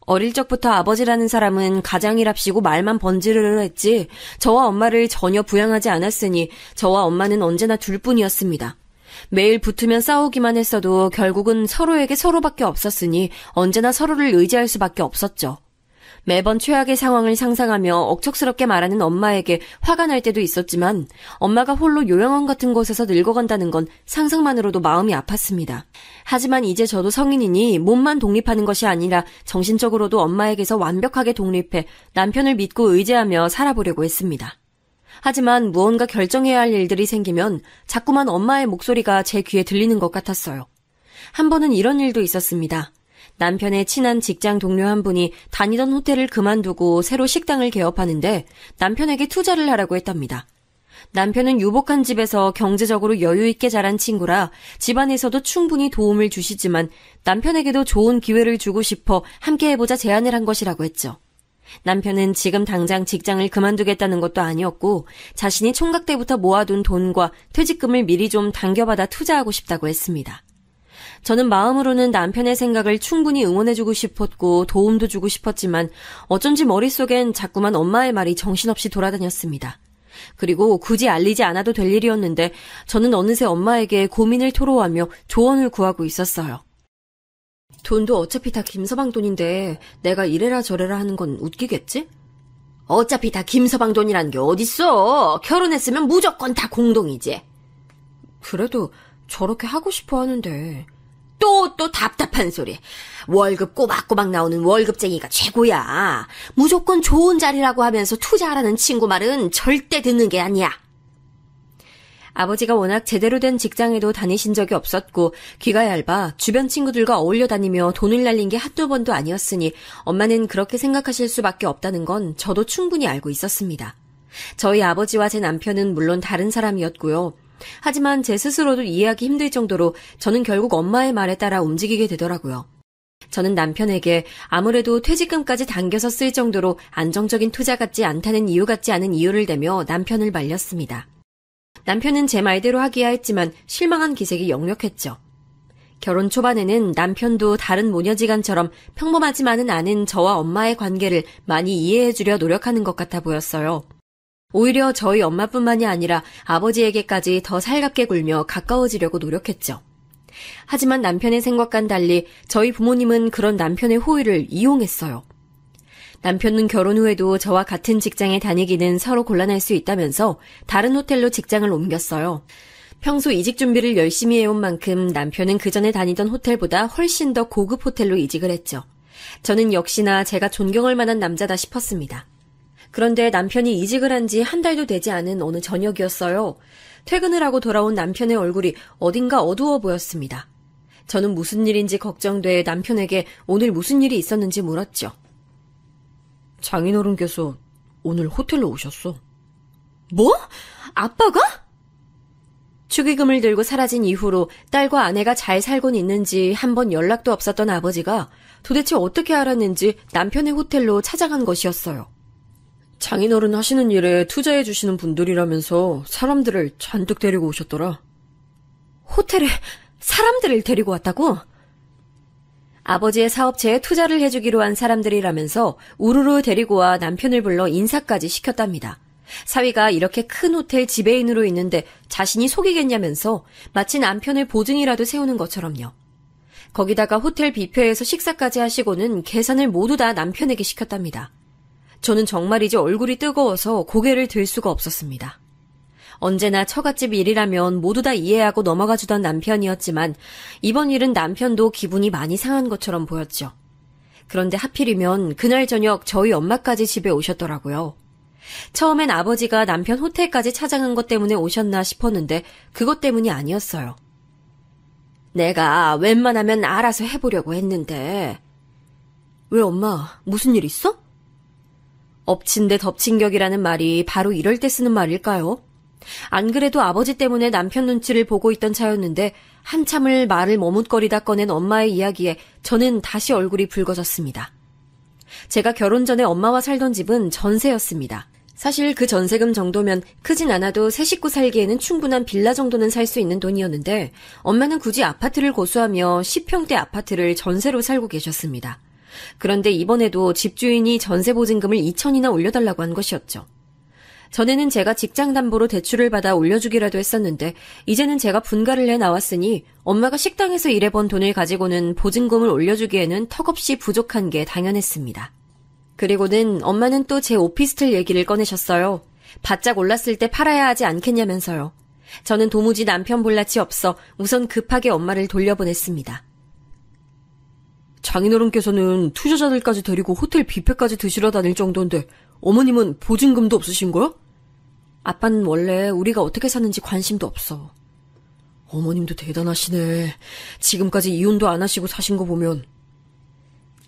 어릴 적부터 아버지라는 사람은 가장이랍시고 말만 번지르르 했지 저와 엄마를 전혀 부양하지 않았으니 저와 엄마는 언제나 둘뿐이었습니다. 매일 붙으면 싸우기만 했어도 결국은 서로에게 서로밖에 없었으니 언제나 서로를 의지할 수밖에 없었죠. 매번 최악의 상황을 상상하며 억척스럽게 말하는 엄마에게 화가 날 때도 있었지만 엄마가 홀로 요양원 같은 곳에서 늙어간다는 건 상상만으로도 마음이 아팠습니다. 하지만 이제 저도 성인이니 몸만 독립하는 것이 아니라 정신적으로도 엄마에게서 완벽하게 독립해 남편을 믿고 의지하며 살아보려고 했습니다. 하지만 무언가 결정해야 할 일들이 생기면 자꾸만 엄마의 목소리가 제 귀에 들리는 것 같았어요. 한 번은 이런 일도 있었습니다. 남편의 친한 직장 동료 한 분이 다니던 호텔을 그만두고 새로 식당을 개업하는데 남편에게 투자를 하라고 했답니다. 남편은 유복한 집에서 경제적으로 여유 있게 자란 친구라 집안에서도 충분히 도움을 주시지만 남편에게도 좋은 기회를 주고 싶어 함께해보자 제안을 한 것이라고 했죠. 남편은 지금 당장 직장을 그만두겠다는 것도 아니었고 자신이 총각 때부터 모아둔 돈과 퇴직금을 미리 좀 당겨받아 투자하고 싶다고 했습니다. 저는 마음으로는 남편의 생각을 충분히 응원해주고 싶었고 도움도 주고 싶었지만 어쩐지 머릿속엔 자꾸만 엄마의 말이 정신없이 돌아다녔습니다. 그리고 굳이 알리지 않아도 될 일이었는데 저는 어느새 엄마에게 고민을 토로하며 조언을 구하고 있었어요. 돈도 어차피 다 김서방 돈인데 내가 이래라 저래라 하는 건 웃기겠지? 어차피 다 김서방 돈이라는 게 어딨어. 결혼했으면 무조건 다 공동이지. 그래도 저렇게 하고 싶어 하는데... 또 답답한 소리. 월급 꼬박꼬박 나오는 월급쟁이가 최고야. 무조건 좋은 자리라고 하면서 투자하라는 친구 말은 절대 듣는 게 아니야. 아버지가 워낙 제대로 된 직장에도 다니신 적이 없었고 귀가 얇아 주변 친구들과 어울려 다니며 돈을 날린 게 한두 번도 아니었으니 엄마는 그렇게 생각하실 수밖에 없다는 건 저도 충분히 알고 있었습니다. 저희 아버지와 제 남편은 물론 다른 사람이었고요. 하지만 제 스스로도 이해하기 힘들 정도로 저는 결국 엄마의 말에 따라 움직이게 되더라고요. 저는 남편에게 아무래도 퇴직금까지 당겨서 쓸 정도로 안정적인 투자 같지 않다는 이유 같지 않은 이유를 대며 남편을 말렸습니다. 남편은 제 말대로 하기야 했지만 실망한 기색이 역력했죠. 결혼 초반에는 남편도 다른 모녀지간처럼 평범하지만은 않은 저와 엄마의 관계를 많이 이해해주려 노력하는 것 같아 보였어요. 오히려 저희 엄마뿐만이 아니라 아버지에게까지 더 살갑게 굴며 가까워지려고 노력했죠. 하지만 남편의 생각과는 달리 저희 부모님은 그런 남편의 호의를 이용했어요. 남편은 결혼 후에도 저와 같은 직장에 다니기는 서로 곤란할 수 있다면서 다른 호텔로 직장을 옮겼어요. 평소 이직 준비를 열심히 해온 만큼 남편은 그전에 다니던 호텔보다 훨씬 더 고급 호텔로 이직을 했죠. 저는 역시나 제가 존경할 만한 남자다 싶었습니다. 그런데 남편이 이직을 한 지 한 달도 되지 않은 어느 저녁이었어요. 퇴근을 하고 돌아온 남편의 얼굴이 어딘가 어두워 보였습니다. 저는 무슨 일인지 걱정돼 남편에게 오늘 무슨 일이 있었는지 물었죠. 장인어른께서 오늘 호텔로 오셨어. 뭐? 아빠가? 축의금을 들고 사라진 이후로 딸과 아내가 잘 살곤 있는지 한 번 연락도 없었던 아버지가 도대체 어떻게 알았는지 남편의 호텔로 찾아간 것이었어요. 장인어른 하시는 일에 투자해 주시는 분들이라면서 사람들을 잔뜩 데리고 오셨더라. 호텔에 사람들을 데리고 왔다고? 아버지의 사업체에 투자를 해주기로 한 사람들이라면서 우르르 데리고 와 남편을 불러 인사까지 시켰답니다. 사위가 이렇게 큰 호텔 지배인으로 있는데 자신이 속이겠냐면서 마치 남편을 보증이라도 세우는 것처럼요. 거기다가 호텔 뷔페에서 식사까지 하시고는 계산을 모두 다 남편에게 시켰답니다. 저는 정말이지 얼굴이 뜨거워서 고개를 들 수가 없었습니다. 언제나 처갓집 일이라면 모두 다 이해하고 넘어가 주던 남편이었지만 이번 일은 남편도 기분이 많이 상한 것처럼 보였죠. 그런데 하필이면 그날 저녁 저희 엄마까지 집에 오셨더라고요. 처음엔 아버지가 남편 호텔까지 찾아간 것 때문에 오셨나 싶었는데 그것 때문이 아니었어요. 내가 웬만하면 알아서 해보려고 했는데. 왜 엄마, 무슨 일 있어? 엎친 데 덮친 격이라는 말이 바로 이럴 때 쓰는 말일까요? 안 그래도 아버지 때문에 남편 눈치를 보고 있던 차였는데 한참을 말을 머뭇거리다 꺼낸 엄마의 이야기에 저는 다시 얼굴이 붉어졌습니다. 제가 결혼 전에 엄마와 살던 집은 전세였습니다. 사실 그 전세금 정도면 크진 않아도 세 식구 살기에는 충분한 빌라 정도는 살 수 있는 돈이었는데 엄마는 굳이 아파트를 고수하며 10평대 아파트를 전세로 살고 계셨습니다. 그런데 이번에도 집주인이 전세 보증금을 2천이나 올려달라고 한 것이었죠. 전에는 제가 직장 담보로 대출을 받아 올려주기라도 했었는데 이제는 제가 분가를 해 나왔으니 엄마가 식당에서 일해본 돈을 가지고는 보증금을 올려주기에는 턱없이 부족한 게 당연했습니다. 그리고는 엄마는 또 제 오피스텔 얘기를 꺼내셨어요. 바짝 올랐을 때 팔아야 하지 않겠냐면서요. 저는 도무지 남편 볼 낯이 없어 우선 급하게 엄마를 돌려보냈습니다. 장인어른께서는 투자자들까지 데리고 호텔 뷔페까지 드시러 다닐 정도인데 어머님은 보증금도 없으신 거야? 아빠는 원래 우리가 어떻게 사는지 관심도 없어. 어머님도 대단하시네. 지금까지 이혼도 안 하시고 사신 거 보면.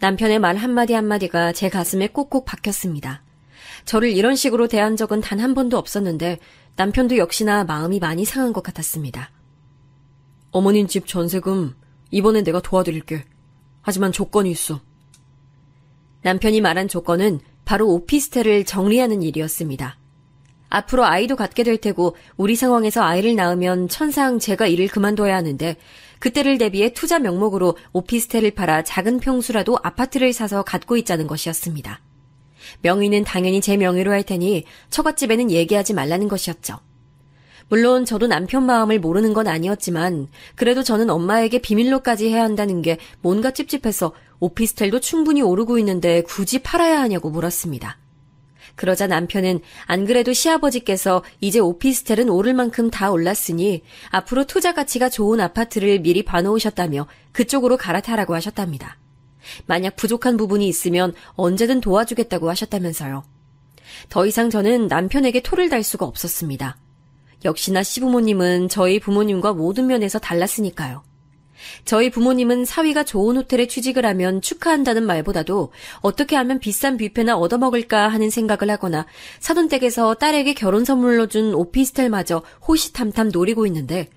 남편의 말 한마디 한마디가 제 가슴에 꼭꼭 박혔습니다. 저를 이런 식으로 대한 적은 단 한 번도 없었는데 남편도 역시나 마음이 많이 상한 것 같았습니다. 어머님 집 전세금 이번엔 내가 도와드릴게. 하지만 조건이 있어. 남편이 말한 조건은 바로 오피스텔을 정리하는 일이었습니다. 앞으로 아이도 갖게 될 테고 우리 상황에서 아이를 낳으면 천상 제가 일을 그만둬야 하는데 그때를 대비해 투자 명목으로 오피스텔을 팔아 작은 평수라도 아파트를 사서 갖고 있자는 것이었습니다. 명의는 당연히 제 명의로 할 테니 처갓집에는 얘기하지 말라는 것이었죠. 물론 저도 남편 마음을 모르는 건 아니었지만 그래도 저는 엄마에게 비밀로까지 해야 한다는 게 뭔가 찝찝해서 오피스텔도 충분히 오르고 있는데 굳이 팔아야 하냐고 물었습니다. 그러자 남편은 안 그래도 시아버지께서 이제 오피스텔은 오를 만큼 다 올랐으니 앞으로 투자 가치가 좋은 아파트를 미리 봐놓으셨다며 그쪽으로 갈아타라고 하셨답니다. 만약 부족한 부분이 있으면 언제든 도와주겠다고 하셨다면서요. 더 이상 저는 남편에게 토를 달 수가 없었습니다. 역시나 시부모님은 저희 부모님과 모든 면에서 달랐으니까요. 저희 부모님은 사위가 좋은 호텔에 취직을 하면 축하한다는 말보다도 어떻게 하면 비싼 뷔페나 얻어먹을까 하는 생각을 하거나 사돈댁에서 딸에게 결혼 선물로 준 오피스텔마저 호시탐탐 노리고 있는데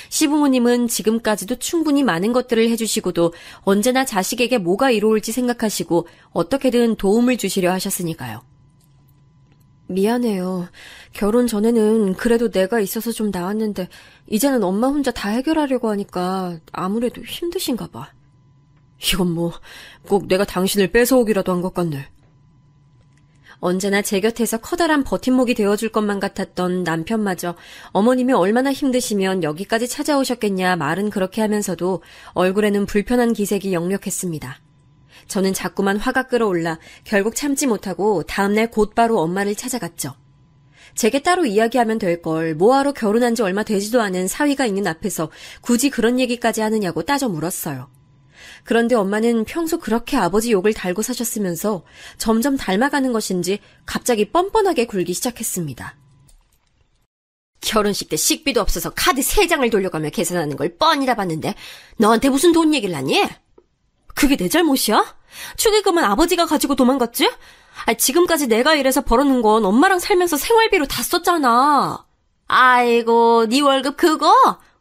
시부모님은 지금까지도 충분히 많은 것들을 해주시고도 언제나 자식에게 뭐가 이로울지 생각하시고 어떻게든 도움을 주시려 하셨으니까요. 미안해요. 결혼 전에는 그래도 내가 있어서 좀 나았는데 이제는 엄마 혼자 다 해결하려고 하니까 아무래도 힘드신가 봐. 이건 뭐 꼭 내가 당신을 뺏어오기라도 한 것 같네. 언제나 제 곁에서 커다란 버팀목이 되어줄 것만 같았던 남편마저 어머님이 얼마나 힘드시면 여기까지 찾아오셨겠냐 말은 그렇게 하면서도 얼굴에는 불편한 기색이 역력했습니다. 저는 자꾸만 화가 끌어올라 결국 참지 못하고 다음날 곧바로 엄마를 찾아갔죠. 제게 따로 이야기하면 될 걸 뭐하러 결혼한 지 얼마 되지도 않은 사위가 있는 앞에서 굳이 그런 얘기까지 하느냐고 따져 물었어요. 그런데 엄마는 평소 그렇게 아버지 욕을 달고 사셨으면서 점점 닮아가는 것인지 갑자기 뻔뻔하게 굴기 시작했습니다. 결혼식 때 식비도 없어서 카드 3장을 돌려가며 계산하는 걸 뻔히 다 봤는데 너한테 무슨 돈 얘기를 하니? 그게 내 잘못이야? 축의금은 아버지가 가지고 도망갔지? 지금까지 내가 일해서 벌어놓은 건 엄마랑 살면서 생활비로 다 썼잖아. 아이고, 네 월급 그거?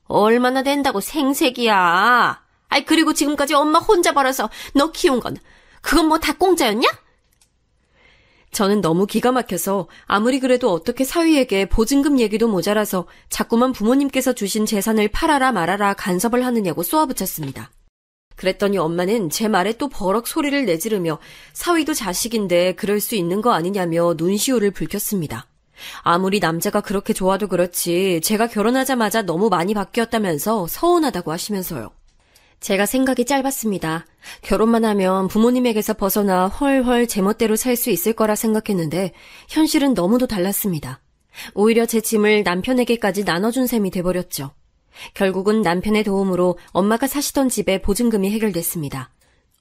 얼마나 된다고 생색이야. 그리고 지금까지 엄마 혼자 벌어서 너 키운 건 그건 뭐 다 공짜였냐? 저는 너무 기가 막혀서 아무리 그래도 어떻게 사위에게 보증금 얘기도 모자라서 자꾸만 부모님께서 주신 재산을 팔아라 말아라 간섭을 하느냐고 쏘아붙였습니다. 그랬더니 엄마는 제 말에 또 버럭 소리를 내지르며 사위도 자식인데 그럴 수 있는 거 아니냐며 눈시울을 붉혔습니다. 아무리 남자가 그렇게 좋아도 그렇지 제가 결혼하자마자 너무 많이 바뀌었다면서 서운하다고 하시면서요. 제가 생각이 짧았습니다. 결혼만 하면 부모님에게서 벗어나 헐헐 제멋대로 살 수 있을 거라 생각했는데 현실은 너무도 달랐습니다. 오히려 제 짐을 남편에게까지 나눠준 셈이 돼버렸죠. 결국은 남편의 도움으로 엄마가 사시던 집에 보증금이 해결됐습니다.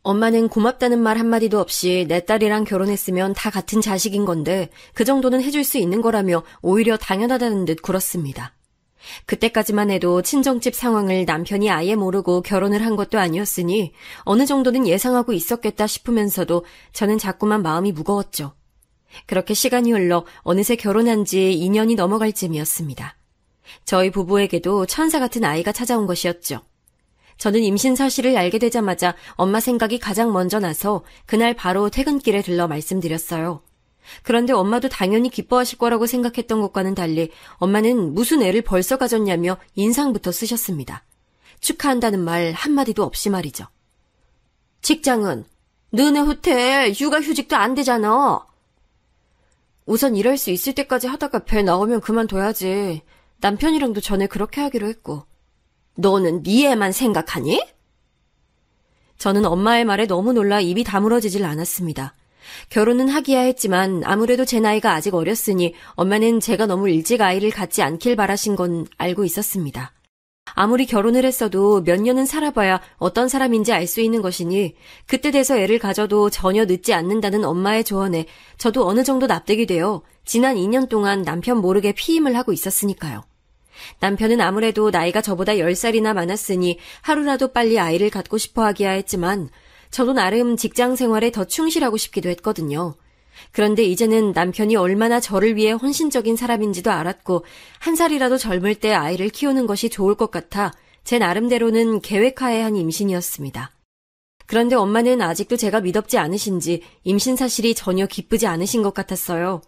엄마는 고맙다는 말 한마디도 없이 내 딸이랑 결혼했으면 다 같은 자식인 건데 그 정도는 해줄 수 있는 거라며 오히려 당연하다는 듯 굴었습니다. 그때까지만 해도 친정집 상황을 남편이 아예 모르고 결혼을 한 것도 아니었으니 어느 정도는 예상하고 있었겠다 싶으면서도 저는 자꾸만 마음이 무거웠죠. 그렇게 시간이 흘러 어느새 결혼한 지 2년이 넘어갈 쯤이었습니다. 저희 부부에게도 천사 같은 아이가 찾아온 것이었죠. 저는 임신 사실을 알게 되자마자 엄마 생각이 가장 먼저 나서 그날 바로 퇴근길에 들러 말씀드렸어요. 그런데 엄마도 당연히 기뻐하실 거라고 생각했던 것과는 달리 엄마는 무슨 애를 벌써 가졌냐며 인상부터 쓰셨습니다. 축하한다는 말 한마디도 없이 말이죠. 직장은? 너네 호텔 육아휴직도 안 되잖아. 우선 일할 수 있을 때까지 하다가 배 나오면 그만둬야지. 남편이랑도 전에 그렇게 하기로 했고. 너는 네 애만 생각하니? 저는 엄마의 말에 너무 놀라 입이 다물어지질 않았습니다. 결혼은 하기야 했지만 아무래도 제 나이가 아직 어렸으니 엄마는 제가 너무 일찍 아이를 갖지 않길 바라신 건 알고 있었습니다. 아무리 결혼을 했어도 몇 년은 살아봐야 어떤 사람인지 알 수 있는 것이니 그때 돼서 애를 가져도 전혀 늦지 않는다는 엄마의 조언에 저도 어느 정도 납득이 되어 지난 2년 동안 남편 모르게 피임을 하고 있었으니까요. 남편은 아무래도 나이가 저보다 10살이나 많았으니 하루라도 빨리 아이를 갖고 싶어 하기야 했지만 저도 나름 직장 생활에 더 충실하고 싶기도 했거든요. 그런데 이제는 남편이 얼마나 저를 위해 헌신적인 사람인지도 알았고 한 살이라도 젊을 때 아이를 키우는 것이 좋을 것 같아 제 나름대로는 계획하에 한 임신이었습니다. 그런데 엄마는 아직도 제가 믿업지 않으신지 임신 사실이 전혀 기쁘지 않으신 것 같았어요.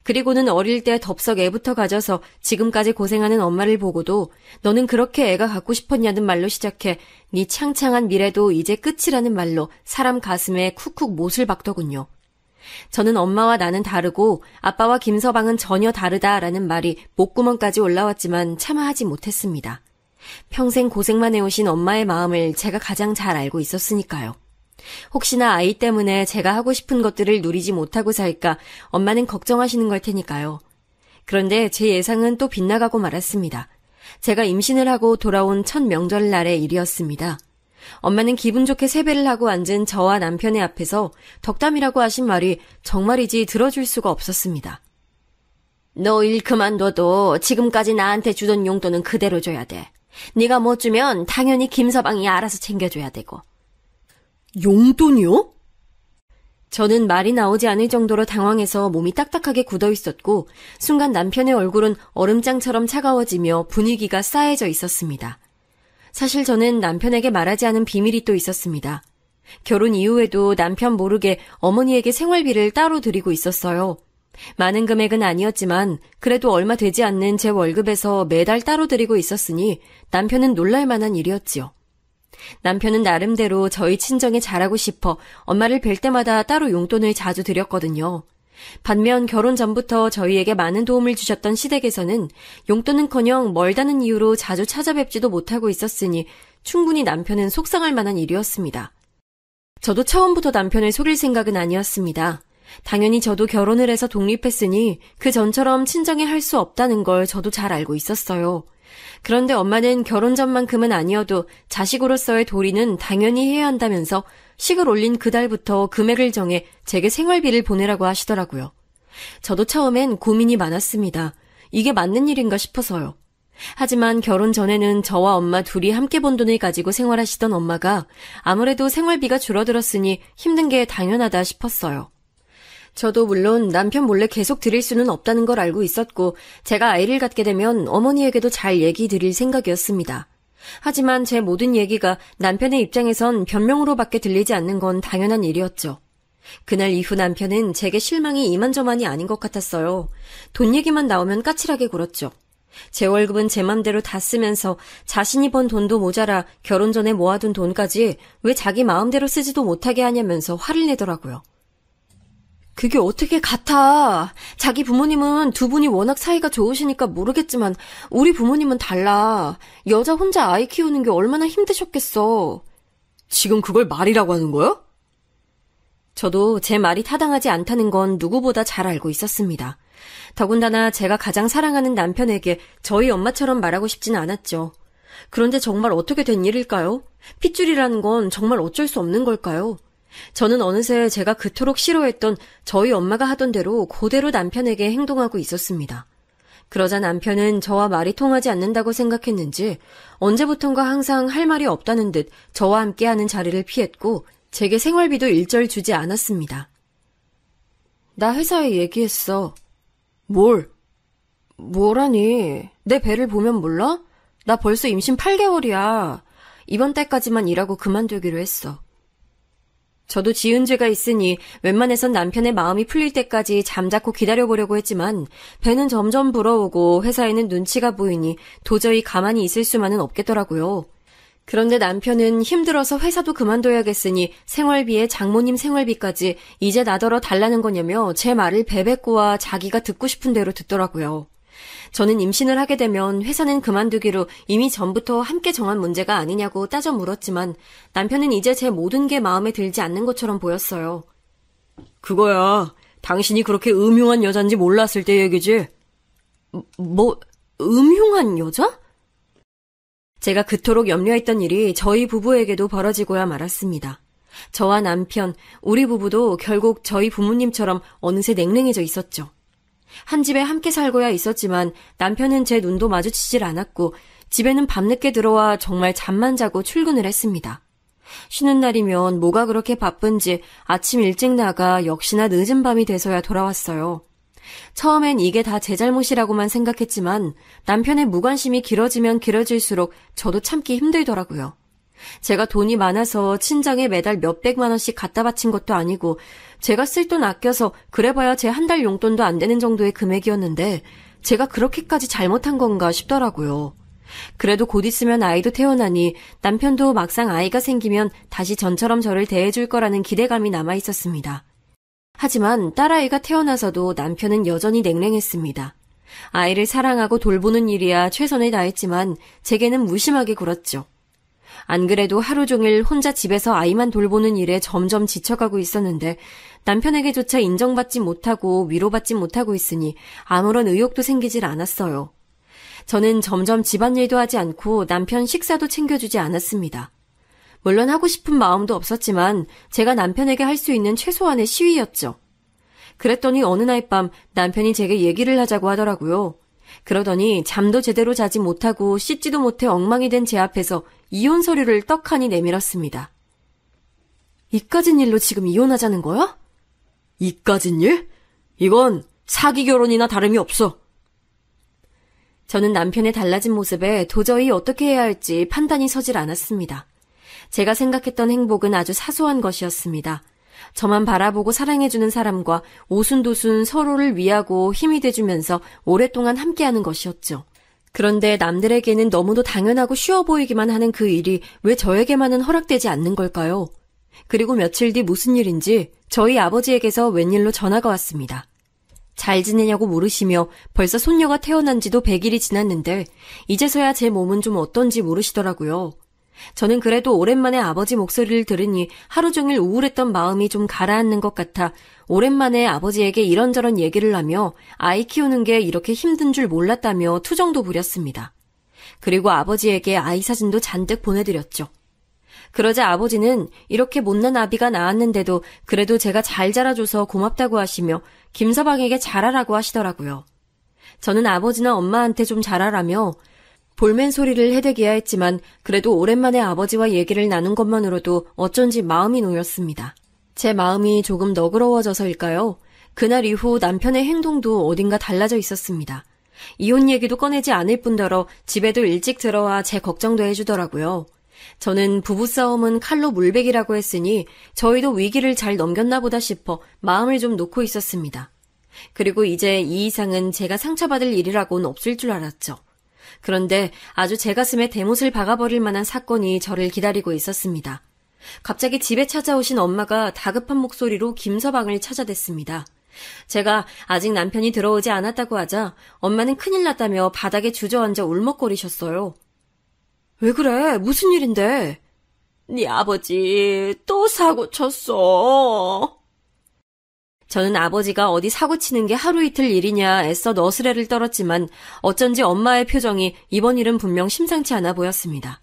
그리고는 어릴 때 덥석 애부터 가져서 지금까지 고생하는 엄마를 보고도 너는 그렇게 애가 갖고 싶었냐는 말로 시작해 네 창창한 미래도 이제 끝이라는 말로 사람 가슴에 쿡쿡 못을 박더군요. 저는 엄마와 나는 다르고 아빠와 김서방은 전혀 다르다라는 말이 목구멍까지 올라왔지만 차마 하지 못했습니다. 평생 고생만 해오신 엄마의 마음을 제가 가장 잘 알고 있었으니까요. 혹시나 아이 때문에 제가 하고 싶은 것들을 누리지 못하고 살까 엄마는 걱정하시는 걸 테니까요. 그런데 제 예상은 또 빗나가고 말았습니다. 제가 임신을 하고 돌아온 첫 명절날의 일이었습니다. 엄마는 기분 좋게 세배를 하고 앉은 저와 남편의 앞에서 덕담이라고 하신 말이 정말이지 들어줄 수가 없었습니다. 너 일 그만둬도 지금까지 나한테 주던 용돈은 그대로 줘야 돼. 네가 못 주면 당연히 김서방이 알아서 챙겨줘야 되고. 용돈이요? 저는 말이 나오지 않을 정도로 당황해서 몸이 딱딱하게 굳어 있었고 순간 남편의 얼굴은 얼음장처럼 차가워지며 분위기가 싸해져 있었습니다. 사실 저는 남편에게 말하지 않은 비밀이 또 있었습니다. 결혼 이후에도 남편 모르게 어머니에게 생활비를 따로 드리고 있었어요. 많은 금액은 아니었지만 그래도 얼마 되지 않는 제 월급에서 매달 따로 드리고 있었으니 남편은 놀랄 만한 일이었지요. 남편은 나름대로 저희 친정에 잘하고 싶어 엄마를 뵐 때마다 따로 용돈을 자주 드렸거든요. 반면 결혼 전부터 저희에게 많은 도움을 주셨던 시댁에서는 용돈은커녕 멀다는 이유로 자주 찾아뵙지도 못하고 있었으니 충분히 남편은 속상할 만한 일이었습니다. 저도 처음부터 남편을 속일 생각은 아니었습니다. 당연히 저도 결혼을 해서 독립했으니 그 전처럼 친정에 할 수 없다는 걸 저도 잘 알고 있었어요. 그런데 엄마는 결혼 전만큼은 아니어도 자식으로서의 도리는 당연히 해야 한다면서 식을 올린 그달부터 금액을 정해 제게 생활비를 보내라고 하시더라고요. 저도 처음엔 고민이 많았습니다. 이게 맞는 일인가 싶어서요. 하지만 결혼 전에는 저와 엄마 둘이 함께 번 돈을 가지고 생활하시던 엄마가 아무래도 생활비가 줄어들었으니 힘든 게 당연하다 싶었어요. 저도 물론 남편 몰래 계속 드릴 수는 없다는 걸 알고 있었고 제가 아이를 갖게 되면 어머니에게도 잘 얘기 드릴 생각이었습니다. 하지만 제 모든 얘기가 남편의 입장에선 변명으로밖에 들리지 않는 건 당연한 일이었죠. 그날 이후 남편은 제게 실망이 이만저만이 아닌 것 같았어요. 돈 얘기만 나오면 까칠하게 굴었죠. 제 월급은 제 맘대로 다 쓰면서 자신이 번 돈도 모자라 결혼 전에 모아둔 돈까지 왜 자기 마음대로 쓰지도 못하게 하냐면서 화를 내더라고요. 그게 어떻게 같아. 자기 부모님은 두 분이 워낙 사이가 좋으시니까 모르겠지만 우리 부모님은 달라. 여자 혼자 아이 키우는 게 얼마나 힘드셨겠어. 지금 그걸 말이라고 하는 거야? 저도 제 말이 타당하지 않다는 건 누구보다 잘 알고 있었습니다. 더군다나 제가 가장 사랑하는 남편에게 저희 엄마처럼 말하고 싶진 않았죠. 그런데 정말 어떻게 된 일일까요? 핏줄이라는 건 정말 어쩔 수 없는 걸까요? 저는 어느새 제가 그토록 싫어했던 저희 엄마가 하던 대로 그대로 남편에게 행동하고 있었습니다. 그러자 남편은 저와 말이 통하지 않는다고 생각했는지 언제부턴가 항상 할 말이 없다는 듯 저와 함께하는 자리를 피했고 제게 생활비도 일절 주지 않았습니다. 나 회사에 얘기했어. 뭐라니? 내 배를 보면 몰라? 나 벌써 임신 8개월이야. 이번 달까지만 일하고 그만두기로 했어. 저도 지은 죄가 있으니 웬만해선 남편의 마음이 풀릴 때까지 잠자코 기다려보려고 했지만 배는 점점 불어오고 회사에는 눈치가 보이니 도저히 가만히 있을 수만은 없겠더라고요. 그런데 남편은 힘들어서 회사도 그만둬야겠으니 생활비에 장모님 생활비까지 이제 나더러 달라는 거냐며 제 말을 베베꼬아 자기가 듣고 싶은 대로 듣더라고요. 저는 임신을 하게 되면 회사는 그만두기로 이미 전부터 함께 정한 문제가 아니냐고 따져 물었지만 남편은 이제 제 모든 게 마음에 들지 않는 것처럼 보였어요. 그거야. 당신이 그렇게 음흉한 여잔지 몰랐을 때 얘기지. 음흉한 여자? 제가 그토록 염려했던 일이 저희 부부에게도 벌어지고야 말았습니다. 저와 남편, 우리 부부도 결국 저희 부모님처럼 어느새 냉랭해져 있었죠. 한 집에 함께 살고야 있었지만 남편은 제 눈도 마주치질 않았고 집에는 밤늦게 들어와 정말 잠만 자고 출근을 했습니다. 쉬는 날이면 뭐가 그렇게 바쁜지 아침 일찍 나가 역시나 늦은 밤이 돼서야 돌아왔어요. 처음엔 이게 다 제 잘못이라고만 생각했지만 남편의 무관심이 길어지면 길어질수록 저도 참기 힘들더라고요. 제가 돈이 많아서 친정에 매달 몇백만 원씩 갖다 바친 것도 아니고 제가 쓸 돈 아껴서 그래봐야 제 한 달 용돈도 안 되는 정도의 금액이었는데 제가 그렇게까지 잘못한 건가 싶더라고요. 그래도 곧 있으면 아이도 태어나니 남편도 막상 아이가 생기면 다시 전처럼 저를 대해줄 거라는 기대감이 남아있었습니다. 하지만 딸아이가 태어나서도 남편은 여전히 냉랭했습니다. 아이를 사랑하고 돌보는 일이야 최선을 다했지만 제게는 무심하게 굴었죠. 안 그래도 하루 종일 혼자 집에서 아이만 돌보는 일에 점점 지쳐가고 있었는데 남편에게조차 인정받지 못하고 위로받지 못하고 있으니 아무런 의욕도 생기질 않았어요. 저는 점점 집안일도 하지 않고 남편 식사도 챙겨주지 않았습니다. 물론 하고 싶은 마음도 없었지만 제가 남편에게 할 수 있는 최소한의 시위였죠. 그랬더니 어느 날 밤 남편이 제게 얘기를 하자고 하더라고요. 그러더니 잠도 제대로 자지 못하고 씻지도 못해 엉망이 된 제 앞에서 이혼 서류를 떡하니 내밀었습니다. 이까진 일로 지금 이혼하자는 거야? 이까진 일? 이건 사기 결혼이나 다름이 없어. 저는 남편의 달라진 모습에 도저히 어떻게 해야 할지 판단이 서질 않았습니다. 제가 생각했던 행복은 아주 사소한 것이었습니다. 저만 바라보고 사랑해주는 사람과 오순도순 서로를 위하고 힘이 돼주면서 오랫동안 함께하는 것이었죠. 그런데 남들에게는 너무도 당연하고 쉬워 보이기만 하는 그 일이 왜 저에게만은 허락되지 않는 걸까요? 그리고 며칠 뒤 무슨 일인지 저희 아버지에게서 웬일로 전화가 왔습니다. 잘 지내냐고 물으시며 벌써 손녀가 태어난 지도 100일이 지났는데 이제서야 제 몸은 좀 어떤지 물으시더라고요. 저는 그래도 오랜만에 아버지 목소리를 들으니 하루 종일 우울했던 마음이 좀 가라앉는 것 같아 오랜만에 아버지에게 이런저런 얘기를 하며 아이 키우는 게 이렇게 힘든 줄 몰랐다며 투정도 부렸습니다. 그리고 아버지에게 아이 사진도 잔뜩 보내드렸죠. 그러자 아버지는 이렇게 못난 아비가 낳았는데도 그래도 제가 잘 자라줘서 고맙다고 하시며 김서방에게 잘하라고 하시더라고요. 저는 아버지나 엄마한테 좀 잘하라며 볼멘 소리를 해대기야 했지만 그래도 오랜만에 아버지와 얘기를 나눈 것만으로도 어쩐지 마음이 놓였습니다. 제 마음이 조금 너그러워져서일까요? 그날 이후 남편의 행동도 어딘가 달라져 있었습니다. 이혼 얘기도 꺼내지 않을 뿐더러 집에도 일찍 들어와 제 걱정도 해주더라고요. 저는 부부싸움은 칼로 물베기라고 했으니 저희도 위기를 잘 넘겼나 보다 싶어 마음을 좀 놓고 있었습니다. 그리고 이제 이 이상은 제가 상처받을 일이라고는 없을 줄 알았죠. 그런데 아주 제 가슴에 대못을 박아버릴 만한 사건이 저를 기다리고 있었습니다. 갑자기 집에 찾아오신 엄마가 다급한 목소리로 김서방을 찾아댔습니다. 제가 아직 남편이 들어오지 않았다고 하자 엄마는 큰일 났다며 바닥에 주저앉아 울먹거리셨어요. 왜 그래? 무슨 일인데? 네 아버지 또 사고 쳤어. 저는 아버지가 어디 사고 치는 게 하루 이틀 일이냐 애써 너스레를 떨었지만 어쩐지 엄마의 표정이 이번 일은 분명 심상치 않아 보였습니다.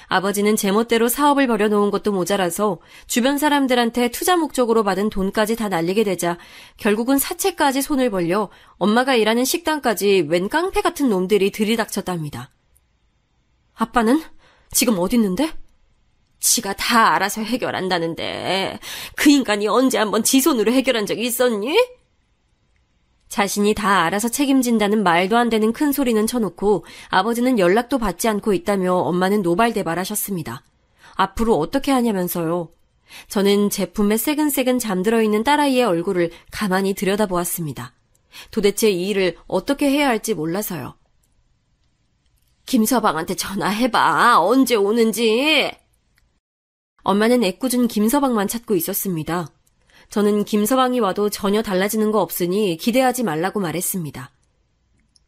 아버지는 제멋대로 사업을 벌여놓은 것도 모자라서 주변 사람들한테 투자 목적으로 받은 돈까지 다 날리게 되자 결국은 사채까지 손을 벌려 엄마가 일하는 식당까지 웬 깡패 같은 놈들이 들이닥쳤답니다. 아빠는 지금 어디 있는데? 지가 다 알아서 해결한다는데 그 인간이 언제 한번 지 손으로 해결한 적이 있었니? 자신이 다 알아서 책임진다는 말도 안 되는 큰 소리는 쳐놓고 아버지는 연락도 받지 않고 있다며 엄마는 노발대발하셨습니다. 앞으로 어떻게 하냐면서요. 저는 제품에 새근새근 잠들어 있는 딸아이의 얼굴을 가만히 들여다보았습니다. 도대체 이 일을 어떻게 해야 할지 몰라서요. 김서방한테 전화해봐. 언제 오는지. 엄마는 애꿎은 김서방만 찾고 있었습니다. 저는 김서방이 와도 전혀 달라지는 거 없으니 기대하지 말라고 말했습니다.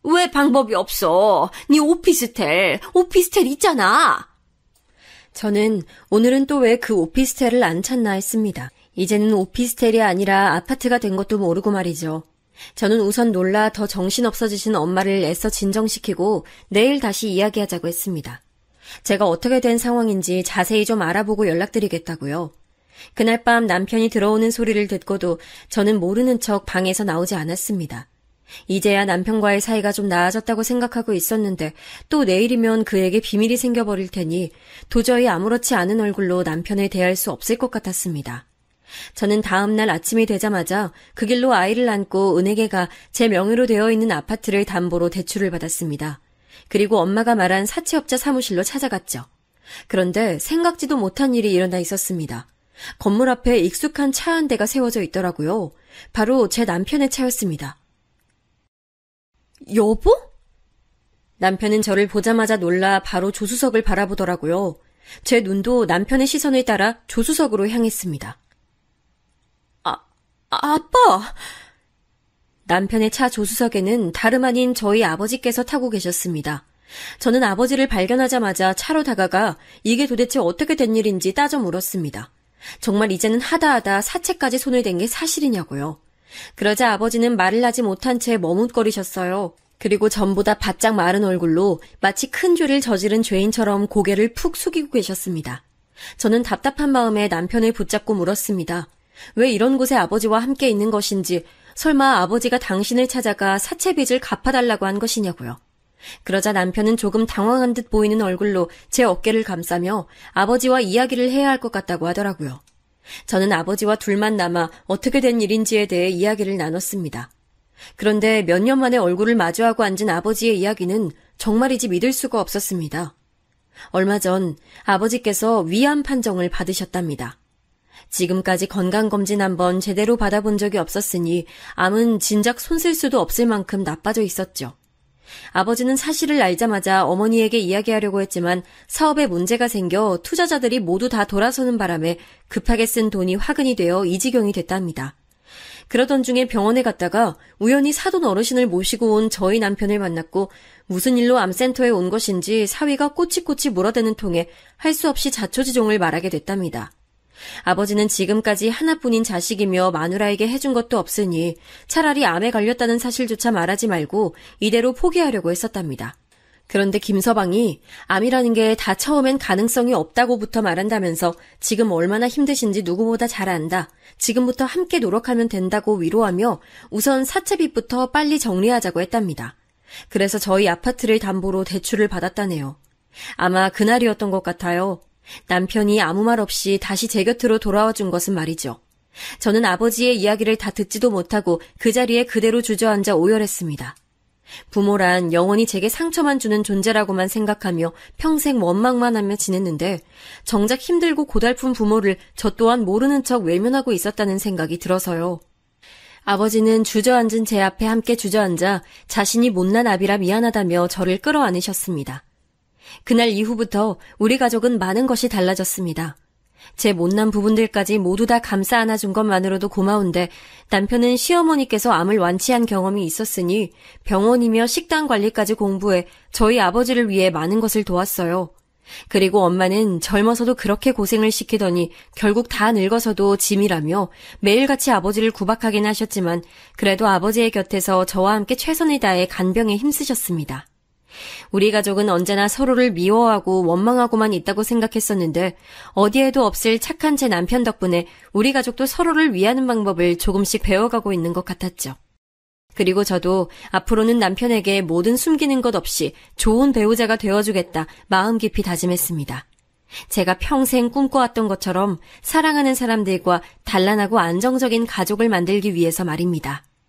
왜 방법이 없어? 네 오피스텔 있잖아. 저는 오늘은 또 왜 그 오피스텔을 안 찾나 했습니다. 이제는 오피스텔이 아니라 아파트가 된 것도 모르고 말이죠. 저는 우선 놀라 더 정신없어지신 엄마를 애써 진정시키고 내일 다시 이야기하자고 했습니다. 제가 어떻게 된 상황인지 자세히 좀 알아보고 연락드리겠다고요. 그날 밤 남편이 들어오는 소리를 듣고도 저는 모르는 척 방에서 나오지 않았습니다. 이제야 남편과의 사이가 좀 나아졌다고 생각하고 있었는데 또 내일이면 그에게 비밀이 생겨버릴 테니 도저히 아무렇지 않은 얼굴로 남편을 대할 수 없을 것 같았습니다. 저는 다음 날 아침이 되자마자 그 길로 아이를 안고 은행에 가 제 명의로 되어 있는 아파트를 담보로 대출을 받았습니다. 그리고 엄마가 말한 사채업자 사무실로 찾아갔죠. 그런데 생각지도 못한 일이 일어나 있었습니다. 건물 앞에 익숙한 차 한 대가 세워져 있더라고요. 바로 제 남편의 차였습니다. 여보? 남편은 저를 보자마자 놀라 바로 조수석을 바라보더라고요. 제 눈도 남편의 시선을 따라 조수석으로 향했습니다. 아빠! 남편의 차 조수석에는 다름 아닌 저희 아버지께서 타고 계셨습니다. 저는 아버지를 발견하자마자 차로 다가가 이게 도대체 어떻게 된 일인지 따져 물었습니다. 정말 이제는 하다하다 사채까지 손을 댄 게 사실이냐고요. 그러자 아버지는 말을 하지 못한 채 머뭇거리셨어요. 그리고 전보다 바짝 마른 얼굴로 마치 큰 죄를 저지른 죄인처럼 고개를 푹 숙이고 계셨습니다. 저는 답답한 마음에 남편을 붙잡고 물었습니다. 왜 이런 곳에 아버지와 함께 있는 것인지, 설마 아버지가 당신을 찾아가 사채빚을 갚아달라고 한 것이냐고요. 그러자 남편은 조금 당황한 듯 보이는 얼굴로 제 어깨를 감싸며 아버지와 이야기를 해야 할 것 같다고 하더라고요. 저는 아버지와 둘만 남아 어떻게 된 일인지에 대해 이야기를 나눴습니다. 그런데 몇 년 만에 얼굴을 마주하고 앉은 아버지의 이야기는 정말이지 믿을 수가 없었습니다. 얼마 전 아버지께서 위암 판정을 받으셨답니다. 지금까지 건강검진 한번 제대로 받아본 적이 없었으니 암은 진작 손쓸 수도 없을 만큼 나빠져 있었죠. 아버지는 사실을 알자마자 어머니에게 이야기하려고 했지만 사업에 문제가 생겨 투자자들이 모두 다 돌아서는 바람에 급하게 쓴 돈이 화근이 되어 이 지경이 됐답니다. 그러던 중에 병원에 갔다가 우연히 사돈 어르신을 모시고 온 저희 남편을 만났고 무슨 일로 암센터에 온 것인지 사위가 꼬치꼬치 물어대는 통에 할 수 없이 자초지종을 말하게 됐답니다. 아버지는 지금까지 하나뿐인 자식이며 마누라에게 해준 것도 없으니 차라리 암에 걸렸다는 사실조차 말하지 말고 이대로 포기하려고 했었답니다. 그런데 김서방이 암이라는 게 다 처음엔 가능성이 없다고부터 말한다면서 지금 얼마나 힘드신지 누구보다 잘 안다. 지금부터 함께 노력하면 된다고 위로하며 우선 사채빚부터 빨리 정리하자고 했답니다. 그래서 저희 아파트를 담보로 대출을 받았다네요. 아마 그날이었던 것 같아요. 남편이 아무 말 없이 다시 제 곁으로 돌아와 준 것은 말이죠. 저는 아버지의 이야기를 다 듣지도 못하고 그 자리에 그대로 주저앉아 오열했습니다. 부모란 영원히 제게 상처만 주는 존재라고만 생각하며 평생 원망만 하며 지냈는데 정작 힘들고 고달픈 부모를 저 또한 모르는 척 외면하고 있었다는 생각이 들어서요. 아버지는 주저앉은 제 앞에 함께 주저앉아 자신이 못난 아비라 미안하다며 저를 끌어안으셨습니다. 그날 이후부터 우리 가족은 많은 것이 달라졌습니다. 제 못난 부분들까지 모두 다 감싸 안아준 것만으로도 고마운데 남편은 시어머니께서 암을 완치한 경험이 있었으니 병원이며 식당 관리까지 공부해 저희 아버지를 위해 많은 것을 도왔어요. 그리고 엄마는 젊어서도 그렇게 고생을 시키더니 결국 다 늙어서도 짐이라며 매일같이 아버지를 구박하긴 하셨지만 그래도 아버지의 곁에서 저와 함께 최선을 다해 간병에 힘쓰셨습니다. 우리 가족은 언제나 서로를 미워하고 원망하고만 있다고 생각했었는데 어디에도 없을 착한 제 남편 덕분에 우리 가족도 서로를 위하는 방법을 조금씩 배워가고 있는 것 같았죠. 그리고 저도 앞으로는 남편에게 모든 숨기는 것 없이 좋은 배우자가 되어주겠다 마음 깊이 다짐했습니다. 제가 평생 꿈꿔왔던 것처럼 사랑하는 사람들과 단란하고 안정적인 가족을 만들기 위해서 말입니다.